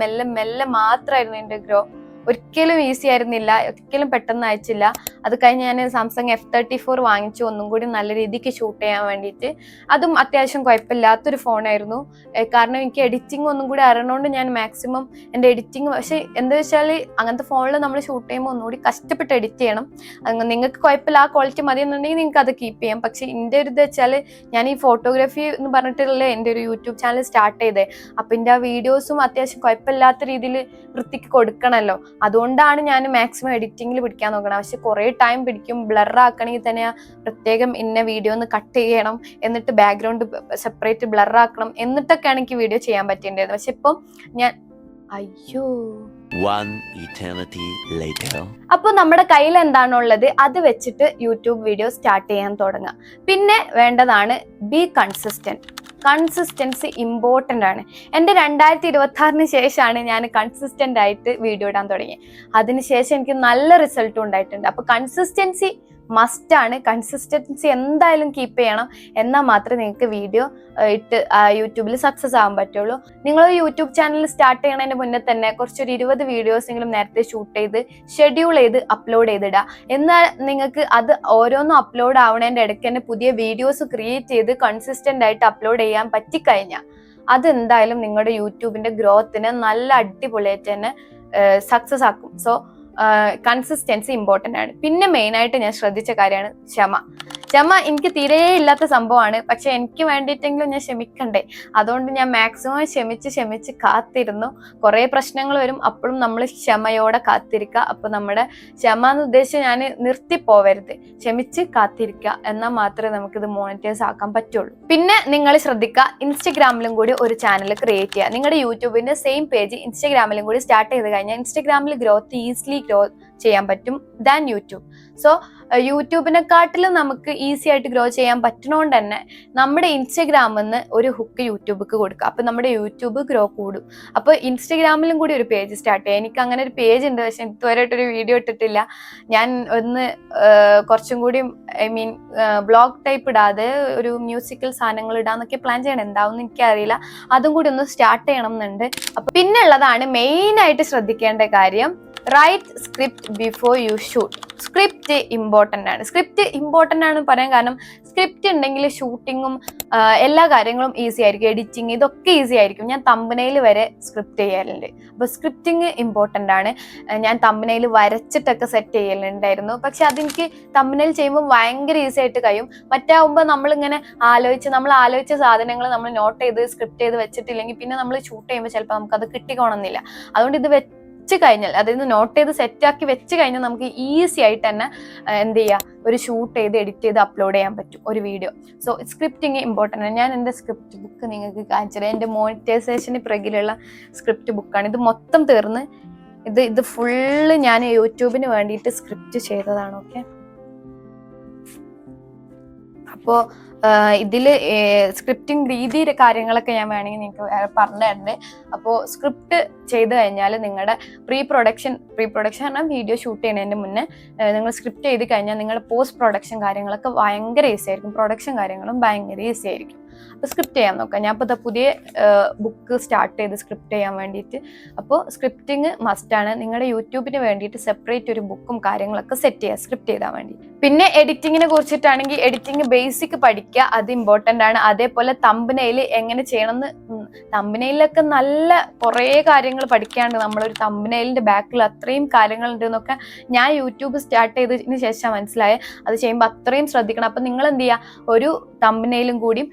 മാത്രമായിരുന്നു എൻ്റെ ഗ്രോ. ഒരിക്കലും ഈസി ആയിരുന്നില്ല, ഒരിക്കലും പെട്ടെന്ന് അയച്ചില്ല. അത് കഴിഞ്ഞ് ഞാൻ സാംസങ് F34 വാങ്ങിച്ചു, ഒന്നും കൂടി നല്ല രീതിക്ക് ഷൂട്ട് ചെയ്യാൻ വേണ്ടിയിട്ട്. അതും അത്യാവശ്യം കുഴപ്പമില്ലാത്തൊരു ഫോണായിരുന്നു. കാരണം എനിക്ക് എഡിറ്റിംഗ് ഒന്നും കൂടി അറിയണോണ്ട് ഞാൻ മാക്സിമം എൻ്റെ എഡിറ്റിംഗ്, പക്ഷെ എന്താ വെച്ചാൽ അങ്ങനത്തെ ഫോണിൽ നമ്മൾ ഷൂട്ട് ചെയ്യുമ്പോൾ ഒന്നുകൂടി കഷ്ടപ്പെട്ട് എഡിറ്റ് ചെയ്യണം. നിങ്ങൾക്ക് കുഴപ്പമില്ല, ആ ക്വാളിറ്റി മതി എന്നുണ്ടെങ്കിൽ നിങ്ങൾക്ക് അത് കീപ്പ് ചെയ്യാം. പക്ഷെ എൻ്റെ ഒരു ഇത് വെച്ചാൽ ഞാൻ ഈ ഫോട്ടോഗ്രാഫി എന്ന് പറഞ്ഞിട്ടുള്ള എൻ്റെ ഒരു യൂട്യൂബ് ചാനൽ സ്റ്റാർട്ട് ചെയ്തേ. അപ്പം എൻ്റെ ആ വീഡിയോസും അത്യാവശ്യം കുഴപ്പമില്ലാത്ത രീതിയിൽ വൃത്തിക്ക് കൊടുക്കണമല്ലോ. അതുകൊണ്ടാണ് ഞാൻ മാക്സിമം എഡിറ്റിങ്ങിൽ പിടിക്കാൻ നോക്കണം. പക്ഷെ കുറേ ടൈം പിടിക്കും. ബ്ലർ ആക്കണമെങ്കിൽ തന്നെ പ്രത്യേകം ഇന്ന വീഡിയോ ഒന്ന് കട്ട് ചെയ്യണം, എന്നിട്ട് ബാക്ക്ഗ്രൗണ്ട് സെപ്പറേറ്റ് ബ്ലർ ആക്കണം, എന്നിട്ടൊക്കെയാണ് എനിക്ക് വീഡിയോ ചെയ്യാൻ പറ്റേണ്ടത്. പക്ഷെ ഇപ്പം ഞാൻ അയ്യോ. One eternity later. അപ്പോൾ നമ്മുടെ കയ്യിൽ എന്താണുള്ളത് അത് വെച്ചിട്ട് യൂട്യൂബ് വീഡിയോ സ്റ്റാർട്ട് ചെയ്യാൻ തുടങ്ങുക. പിന്നെ വേണ്ടതാണ് ബി കൺസിസ്റ്റന്റ്. കൺസിസ്റ്റൻസി ഇമ്പോർട്ടൻ്റ് ആണ്. എൻ്റെ 2026 ശേഷമാണ് ഞാൻ കൺസിസ്റ്റൻ്റ് ആയിട്ട് വീഡിയോ ഇടാൻ തുടങ്ങിയത്. അതിനുശേഷം എനിക്ക് നല്ല റിസൾട്ടും ഉണ്ടായിട്ടുണ്ട്. അപ്പോൾ കൺസിസ്റ്റൻസി മസ്റ്റാണ്. കൺസിസ്റ്റൻസി എന്തായാലും കീപ്പ് ചെയ്യണം. എന്നാൽ മാത്രമേ നിങ്ങൾക്ക് വീഡിയോ ഇട്ട് യൂട്യൂബിൽ സക്സസ് ആകാൻ പറ്റുള്ളൂ. നിങ്ങൾ യൂട്യൂബ് ചാനൽ സ്റ്റാർട്ട് ചെയ്യണതിന് മുന്നേ തന്നെ കുറച്ചൊരു 20 വീഡിയോസെങ്കിലും നേരത്തെ ഷൂട്ട് ചെയ്ത് ഷെഡ്യൂൾ ചെയ്ത് അപ്ലോഡ് ചെയ്തിടുക. എന്നാൽ നിങ്ങൾക്ക് അത് ഓരോന്നും അപ്ലോഡ് ആവണതിൻ്റെ ഇടയ്ക്ക് തന്നെ പുതിയ വീഡിയോസ് ക്രിയേറ്റ് ചെയ്ത് കൺസിസ്റ്റൻ്റ് ആയിട്ട് അപ്ലോഡ് ചെയ്യാൻ പറ്റിക്കഴിഞ്ഞാൽ അതെന്തായാലും നിങ്ങളുടെ യൂട്യൂബിൻ്റെ ഗ്രോത്തിന് നല്ല അടിപൊളിയായിട്ട് തന്നെ സക്സസ് ആക്കും. സോ കൺസിസ്റ്റൻസി ഇമ്പോർട്ടൻ്റ് ആണ്. പിന്നെ മെയിനായിട്ട് ഞാൻ ശ്രദ്ധിച്ച കാര്യമാണ് ക്ഷമ എനിക്ക് തീരെ ഇല്ലാത്ത സംഭവമാണ്. പക്ഷെ എനിക്ക് വേണ്ടിയിട്ടെങ്കിലും ഞാൻ ക്ഷമിക്കണ്ടേ. അതുകൊണ്ട് ഞാൻ മാക്സിമം ക്ഷമിച്ച് കാത്തിരുന്നു. കുറേ പ്രശ്നങ്ങൾ വരും, അപ്പോഴും നമ്മൾ ക്ഷമയോടെ കാത്തിരിക്കുക. അപ്പോൾ നമ്മുടെ ക്ഷമ എന്ന് ഉദ്ദേശിച്ച് ഞാൻ നിർത്തിപ്പോവരുത്, ക്ഷമിച്ച് കാത്തിരിക്കുക. എന്നാൽ മാത്രമേ നമുക്കിത് മോണിറ്റൈസ് ആക്കാൻ പറ്റുള്ളൂ. പിന്നെ നിങ്ങൾ ശ്രദ്ധിക്കുക, ഇൻസ്റ്റഗ്രാമിലും കൂടി ഒരു ചാനൽ ക്രിയേറ്റ് ചെയ്യുക. നിങ്ങളുടെ യൂട്യൂബിന്റെ സെയിം പേജ് ഇൻസ്റ്റഗ്രാമിലും കൂടി സ്റ്റാർട്ട് ചെയ്ത് കഴിഞ്ഞാൽ ഇൻസ്റ്റഗ്രാമിൽ ഈസിലി ഗ്രോ ചെയ്യാൻ പറ്റും ദാൻ യൂട്യൂബ്. സോ യൂട്യൂബിനെക്കാട്ടിലും നമുക്ക് ഈസി ആയിട്ട് ഗ്രോ ചെയ്യാൻ പറ്റണോണ്ട് തന്നെ നമ്മുടെ ഇൻസ്റ്റഗ്രാമിൽ നിന്ന് ഒരു ഹുക്ക് യൂട്യൂബിക്ക് കൊടുക്കുക. അപ്പോൾ നമ്മുടെ യൂട്യൂബ് ഗ്രോ കൂടും. അപ്പോൾ ഇൻസ്റ്റഗ്രാമിലും കൂടി ഒരു പേജ് സ്റ്റാർട്ട് ചെയ്യാം. എനിക്ക് അങ്ങനെ ഒരു പേജ് ഉണ്ട്, പക്ഷെ ഇതുവരെയായിട്ടൊരു വീഡിയോ ഇട്ടിട്ടില്ല. ഞാൻ ഒന്ന് കുറച്ചും കൂടി ബ്ലോഗ് ടൈപ്പ് ഇടാതെ ഒരു മ്യൂസിക്കൽ സാധനങ്ങൾ ഇടാന്നൊക്കെ പ്ലാൻ ചെയ്യണം. എന്താവുമെന്ന് എനിക്കറിയില്ല. അതും കൂടി ഒന്ന് സ്റ്റാർട്ട് ചെയ്യണം എന്നുണ്ട്. അപ്പോൾ പിന്നെ ഉള്ളതാണ് മെയിനായിട്ട് ശ്രദ്ധിക്കേണ്ട കാര്യം, write script before you shoot. Script important ആണ്. സ്ക്രിപ്റ്റ് ഇമ്പോർട്ടൻ്റ് ആണ് പറയാൻ കാരണം സ്ക്രിപ്റ്റ് ഉണ്ടെങ്കിൽ ഷൂട്ടിങ്ങും എല്ലാ കാര്യങ്ങളും ഈസി ആയിരിക്കും. എഡിറ്റിങ് ഇതൊക്കെ ഈസി ആയിരിക്കും. ഞാൻ തമ്പനയിൽ വരെ സ്ക്രിപ്റ്റ് ചെയ്യാറുണ്ട്. അപ്പോൾ സ്ക്രിപ്റ്റിങ് ഇമ്പോർട്ടൻ്റ് ആണ്. ഞാൻ തമ്പനയിൽ വരച്ചിട്ടൊക്കെ സെറ്റ് ചെയ്യലുണ്ടായിരുന്നു. പക്ഷെ അതെനിക്ക് തമ്പനയിൽ ചെയ്യുമ്പോൾ ഭയങ്കര ഈസി ആയിട്ട് കഴിയും. മറ്റാവുമ്പോൾ നമ്മളിങ്ങനെ നമ്മൾ ആലോചിച്ച സാധനങ്ങൾ നമ്മൾ നോട്ട് ചെയ്ത് സ്ക്രിപ്റ്റ് ചെയ്ത് വെച്ചിട്ടില്ലെങ്കിൽ പിന്നെ നമ്മൾ ഷൂട്ട് ചെയ്യുമ്പോൾ ചിലപ്പോൾ നമുക്കത് കിട്ടിക്കോണമെന്നില്ല. അതുകൊണ്ട് ഇത് കഴിഞ്ഞാൽ, അതായത് നോട്ട് ചെയ്ത് സെറ്റാക്കി വെച്ച് കഴിഞ്ഞാൽ നമുക്ക് ഈസി ആയിട്ട് തന്നെ എന്ത് ചെയ്യുക, ഒരു ഷൂട്ട് ചെയ്ത് എഡിറ്റ് ചെയ്ത് അപ്ലോഡ് ചെയ്യാൻ പറ്റും ഒരു വീഡിയോ. സോ സ്ക്രിപ്റ്റിങ് ഇമ്പോർട്ടൻ്റ് ആണ്. ഞാൻ എൻ്റെ സ്ക്രിപ്റ്റ് ബുക്ക് നിങ്ങൾക്ക് കാണിച്ചത് എൻ്റെ മോണിറ്റൈസേഷന് പിറകിലുള്ള സ്ക്രിപ്റ്റ് ബുക്കാണ്. ഇത് മൊത്തം തീർന്ന് ഇത് ഫുള്ള് ഞാൻ യൂട്യൂബിന് വേണ്ടിയിട്ട് സ്ക്രിപ്റ്റ് ചെയ്തതാണ്. ഓക്കെ, അപ്പോൾ ഇതിൽ സ്ക്രിപ്റ്റിംഗ് രീതിയുടെ കാര്യങ്ങളൊക്കെ ഞാൻ വേണമെങ്കിൽ നിങ്ങൾക്ക് പറഞ്ഞു തരണ്ടേ. അപ്പോൾ സ്ക്രിപ്റ്റ് ചെയ്ത് കഴിഞ്ഞാൽ നിങ്ങളുടെ പ്രീ പ്രൊഡക്ഷൻ പറഞ്ഞാൽ വീഡിയോ ഷൂട്ട് ചെയ്യുന്നതിന് മുന്നേ നിങ്ങൾ സ്ക്രിപ്റ്റ് ചെയ്ത് കഴിഞ്ഞാൽ നിങ്ങളുടെ പോസ്റ്റ് പ്രൊഡക്ഷൻ കാര്യങ്ങളൊക്കെ ഭയങ്കര ഈസി ആയിരിക്കും. പ്രൊഡക്ഷൻ കാര്യങ്ങളും ഭയങ്കര ഈസി ആയിരിക്കും. അപ്പോൾ സ്ക്രിപ്റ്റ് ചെയ്യാൻ നോക്കാം. ഞാൻ ഇപ്പോൾ പുതിയ ബുക്ക് സ്റ്റാർട്ട് ചെയ്ത് സ്ക്രിപ്റ്റ് ചെയ്യാൻ വേണ്ടിയിട്ട്. അപ്പോൾ സ്ക്രിപ്റ്റിംഗ് മസ്റ്റാണ്. നിങ്ങളുടെ യൂട്യൂബിന് വേണ്ടിയിട്ട് സെപ്പറേറ്റ് ഒരു ബുക്കും കാര്യങ്ങളൊക്കെ സെറ്റ് ചെയ്യുക സ്ക്രിപ്റ്റ് ചെയ്താൽ വേണ്ടി. പിന്നെ എഡിറ്റിങ്ങിനെ കുറിച്ചിട്ടാണെങ്കിൽ എഡിറ്റിംഗ് ബേസിക് പഠിക്കുക, അത് ഇമ്പോർട്ടൻ്റ് ആണ്. അതേപോലെ തമ്പനെയിൽ എങ്ങനെ ചെയ്യണമെന്ന്, തമ്പനെയിലൊക്കെ നല്ല കുറേ കാര്യങ്ങൾ പഠിക്കാണ്ട്. നമ്മളൊരു തമ്പനെയിലിൻ്റെ ബാക്കിൽ അത്രയും കാര്യങ്ങളുണ്ട് എന്നൊക്കെ ഞാൻ യൂട്യൂബ് സ്റ്റാർട്ട് ചെയ്തതിന് ശേഷം മനസ്സിലായത്. അത് ചെയ്യുമ്പോൾ അത്രയും ശ്രദ്ധിക്കണം. അപ്പം നിങ്ങൾ എന്ത് ചെയ്യുക, ഒരു തമ്പനെയിലും കൂടി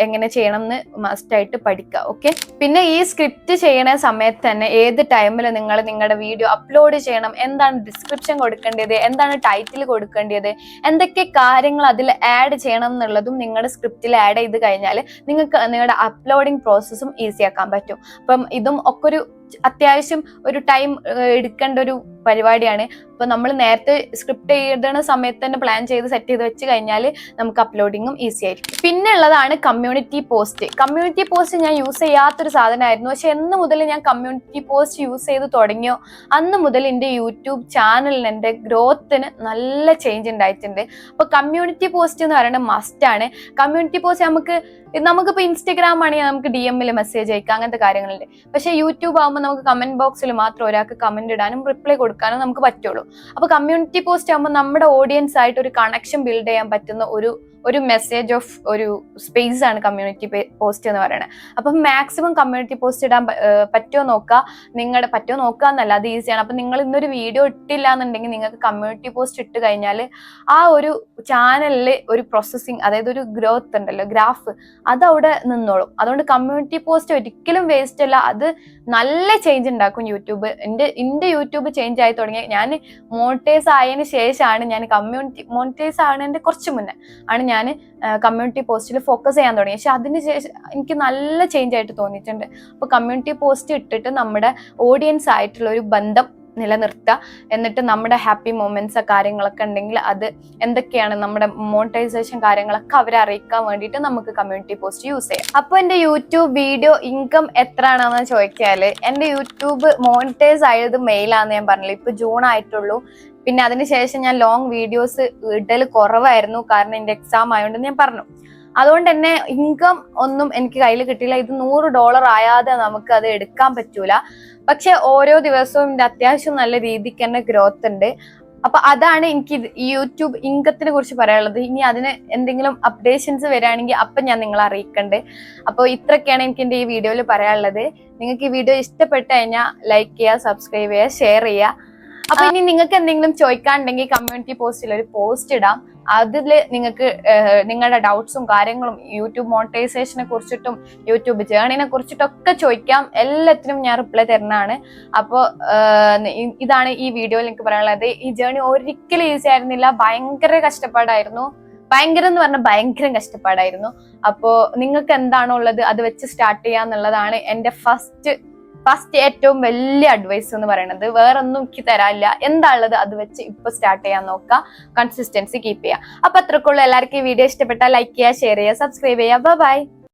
എങ്ങനെ ചെയ്യണം എന്ന് മസ്റ്റായിട്ട് പഠിക്കുക. ഓക്കെ, പിന്നെ ഈ സ്ക്രിപ്റ്റ് ചെയ്യണ സമയത്ത് തന്നെ ഏത് ടൈമിൽ നിങ്ങൾ നിങ്ങളുടെ വീഡിയോ അപ്ലോഡ് ചെയ്യണം, എന്താണ് ഡിസ്ക്രിപ്ഷൻ കൊടുക്കേണ്ടത്, എന്താണ് ടൈറ്റിൽ കൊടുക്കേണ്ടത്, എന്തൊക്കെ കാര്യങ്ങൾ അതിൽ ആഡ് ചെയ്യണം എന്നുള്ളതും നിങ്ങളുടെ സ്ക്രിപ്റ്റിൽ ആഡ് ചെയ്ത് കഴിഞ്ഞാൽ നിങ്ങൾക്ക് നിങ്ങളുടെ അപ്ലോഡിങ് പ്രോസസ്സും ഈസി ആക്കാൻ പറ്റും. അപ്പം ഇതും ഒക്കെ ഒരു അത്യാവശ്യം ഒരു ടൈം എടുക്കേണ്ട ഒരു പരിപാടിയാണ്. അപ്പൊ നമ്മൾ നേരത്തെ സ്ക്രിപ്റ്റ് എഴുതുന്ന സമയത്ത് തന്നെ പ്ലാൻ ചെയ്ത് സെറ്റ് ചെയ്ത് വെച്ച് കഴിഞ്ഞാൽ നമുക്ക് അപ്ലോഡിങ്ങും ഈസി ആയിരിക്കും. പിന്നെ ഉള്ളതാണ് കമ്മ്യൂണിറ്റി പോസ്റ്റ്. കമ്മ്യൂണിറ്റി പോസ്റ്റ് ഞാൻ യൂസ് ചെയ്യാത്തൊരു സാധനമായിരുന്നു. പക്ഷെ എന്ന് മുതൽ ഞാൻ കമ്മ്യൂണിറ്റി പോസ്റ്റ് യൂസ് ചെയ്ത് തുടങ്ങിയോ അന്ന് മുതൽ എൻ്റെ യൂട്യൂബ് ചാനലിന് എൻ്റെ ഗ്രോത്തിന് നല്ല ചേഞ്ച് ഉണ്ടായിട്ടുണ്ട്. അപ്പൊ കമ്മ്യൂണിറ്റി പോസ്റ്റ് എന്ന് പറയുന്നത് മസ്റ്റാണ്. കമ്മ്യൂണിറ്റി പോസ്റ്റ് നമുക്കിപ്പോൾ ഇൻസ്റ്റഗ്രാം ആണെങ്കിൽ നമുക്ക് DM മെസ്സേജ് അയക്കാം, അങ്ങനത്തെ കാര്യങ്ങളുണ്ട്. പക്ഷെ യൂട്യൂബ് ആകുമ്പോൾ നമുക്ക് കമന്റ് ബോക്സിൽ മാത്രം ഒരാൾക്ക് കമന്റ് ഇടാനും റിപ്ലൈ കൊടുക്കാനും നമുക്ക് പറ്റുള്ളൂ. അപ്പൊ കമ്മ്യൂണിറ്റി പോസ്റ്റ് ആകുമ്പോൾ നമ്മുടെ ഓഡിയൻസ് ആയിട്ട് ഒരു കണക്ഷൻ ബിൽഡ് ചെയ്യാൻ പറ്റുന്ന ഒരു മെസ്സേജ് ഓഫ് ഒരു സ്പേസ് ആണ് കമ്മ്യൂണിറ്റി പോസ്റ്റ് എന്ന് പറയുന്നത്. അപ്പം മാക്സിമം കമ്മ്യൂണിറ്റി പോസ്റ്റ് ഇടാൻ പറ്റുമോ നോക്കുക എന്നല്ല, അത് ഈസിയാണ്. അപ്പം നിങ്ങൾ ഇന്നൊരു വീഡിയോ ഇട്ടില്ല എന്നുണ്ടെങ്കിൽ നിങ്ങൾക്ക് കമ്മ്യൂണിറ്റി പോസ്റ്റ് ഇട്ട് കഴിഞ്ഞാൽ ആ ഒരു ചാനലിൽ ഒരു പ്രോസസ്സിങ്, അതായത് ഒരു ഗ്രോത്ത് ഉണ്ടല്ലോ, ഗ്രാഫ്, അത് അവിടെ നിന്നോളും. അതുകൊണ്ട് കമ്മ്യൂണിറ്റി പോസ്റ്റ് ഒരിക്കലും വേസ്റ്റ് അല്ല. അത് നല്ല ചേഞ്ച് ഉണ്ടാക്കും യൂട്യൂബ്. എൻ്റെ യൂട്യൂബ് ചേഞ്ച് ആയി തുടങ്ങി. ഞാൻ മോണിറ്റൈസ് ആയതിനു ശേഷമാണ്, ഞാൻ മോണിറ്റൈസ് ആകുന്നതിൻ്റെ കുറച്ച് മുന്നേ ആണ് ഞാൻ കമ്മ്യൂണിറ്റി പോസ്റ്റിൽ ഫോക്കസ് ചെയ്യാൻ തുടങ്ങി. പക്ഷെ അതിന് ശേഷം എനിക്ക് നല്ല ചേഞ്ച് ആയിട്ട് തോന്നിയിട്ടുണ്ട്. അപ്പോൾ കമ്മ്യൂണിറ്റി പോസ്റ്റ് ഇട്ടിട്ട് നമ്മുടെ ഓഡിയൻസ് ആയിട്ടുള്ള ഒരു ബന്ധം നിലനിർത്തുക, എന്നിട്ട് നമ്മുടെ ഹാപ്പി മൊമെന്റ്സ് കാര്യങ്ങളൊക്കെ ഉണ്ടെങ്കിൽ അത് എന്തൊക്കെയാണ് നമ്മുടെ മോണിറ്റൈസേഷൻ കാര്യങ്ങളൊക്കെ അവരെ അറിയിക്കാൻ വേണ്ടിയിട്ട് നമുക്ക് കമ്മ്യൂണിറ്റി പോസ്റ്റ് യൂസ് ചെയ്യാം. അപ്പോൾ എൻ്റെ യൂട്യൂബ് വീഡിയോ ഇൻകം എത്ര ആണെന്ന് ചോദിച്ചാൽ, എൻ്റെ യൂട്യൂബ് മോണിറ്റൈസ് ആയത് മെയിലാന്ന് ഞാൻ പറഞ്ഞില്ല, ഇപ്പൊ ജൂൺ ആയിട്ടുള്ളൂ. പിന്നെ അതിനുശേഷം ഞാൻ ലോങ് വീഡിയോസ് ഇടൽ കുറവായിരുന്നു, കാരണം എൻ്റെ എക്സാം ആയതുകൊണ്ട് ഞാൻ പറഞ്ഞു. അതുകൊണ്ട് തന്നെ ഇൻകം ഒന്നും എനിക്ക് കയ്യിൽ കിട്ടിയില്ല. ഇത് $100 ആയാതെ നമുക്ക് അത് എടുക്കാൻ പറ്റൂല. പക്ഷെ ഓരോ ദിവസവും ഇതിന്റെ അത്യാവശ്യം നല്ല രീതിക്ക് തന്നെ ഗ്രോത്ത് ഉണ്ട്. അപ്പൊ അതാണ് എനിക്ക് ഈ യൂട്യൂബ് ഇൻകത്തിനെ കുറിച്ച് പറയാനുള്ളത്. ഇനി അതിന് എന്തെങ്കിലും അപ്ഡേഷൻസ് വരികയാണെങ്കിൽ അപ്പം ഞാൻ നിങ്ങളെ അറിയിക്കണ്ടേ. അപ്പോൾ ഇത്രയൊക്കെയാണ് എനിക്ക് എൻ്റെ ഈ വീഡിയോയിൽ പറയാനുള്ളത്. നിങ്ങൾക്ക് ഈ വീഡിയോ ഇഷ്ടപ്പെട്ട് കഴിഞ്ഞാൽ ലൈക്ക് ചെയ്യുക, സബ്സ്ക്രൈബ് ചെയ്യുക, ഷെയർ ചെയ്യുക. അപ്പൊ ഇനി നിങ്ങൾക്ക് എന്തെങ്കിലും ചോദിക്കാനുണ്ടെങ്കിൽ കമ്മ്യൂണിറ്റി പോസ്റ്റിൽ ഒരു പോസ്റ്റ് ഇടാം. അതിൽ നിങ്ങൾക്ക് നിങ്ങളുടെ ഡൗട്ട്സും കാര്യങ്ങളും യൂട്യൂബ് മോണിറ്റൈസേഷനെ കുറിച്ചിട്ടും യൂട്യൂബ് ജേർണിനെ കുറിച്ചിട്ടൊക്കെ ചോദിക്കാം. എല്ലാത്തിനും ഞാൻ റിപ്ലൈ തരുന്നതാണ്. അപ്പോൾ ഇതാണ് ഈ വീഡിയോയിൽ എനിക്ക് പറയാനുള്ളത്. ഈ ജേർണി ഒരിക്കലും ഈസി ആയിരുന്നില്ല, ഭയങ്കര കഷ്ടപ്പാടായിരുന്നു. ഭയങ്കരം എന്ന് പറഞ്ഞാൽ ഭയങ്കര കഷ്ടപ്പാടായിരുന്നു. അപ്പോ നിങ്ങൾക്ക് എന്താണോ ഉള്ളത് അത് വെച്ച് സ്റ്റാർട്ട് ചെയ്യാന്നുള്ളതാണ് എൻ്റെ ഫസ്റ്റ് ഏറ്റവും വലിയ അഡ്വൈസ് എന്ന് പറയുന്നത്. വേറൊന്നും എനിക്ക് തരാനില്ല. എന്താ ഉള്ളത് അത് വെച്ച് ഇപ്പൊ സ്റ്റാർട്ട് ചെയ്യാൻ നോക്കുക, കൺസിസ്റ്റൻസി കീപ്പ് ചെയ്യുക. അപ്പൊ അത്രക്കുള്ളൂ. എല്ലാവർക്കും ഈ വീഡിയോ ഇഷ്ടപ്പെട്ടാൽ ലൈക്ക് ചെയ്യുക, ഷെയർ ചെയ്യുക, സബ്സ്ക്രൈബ് ചെയ്യുക. ബൈ.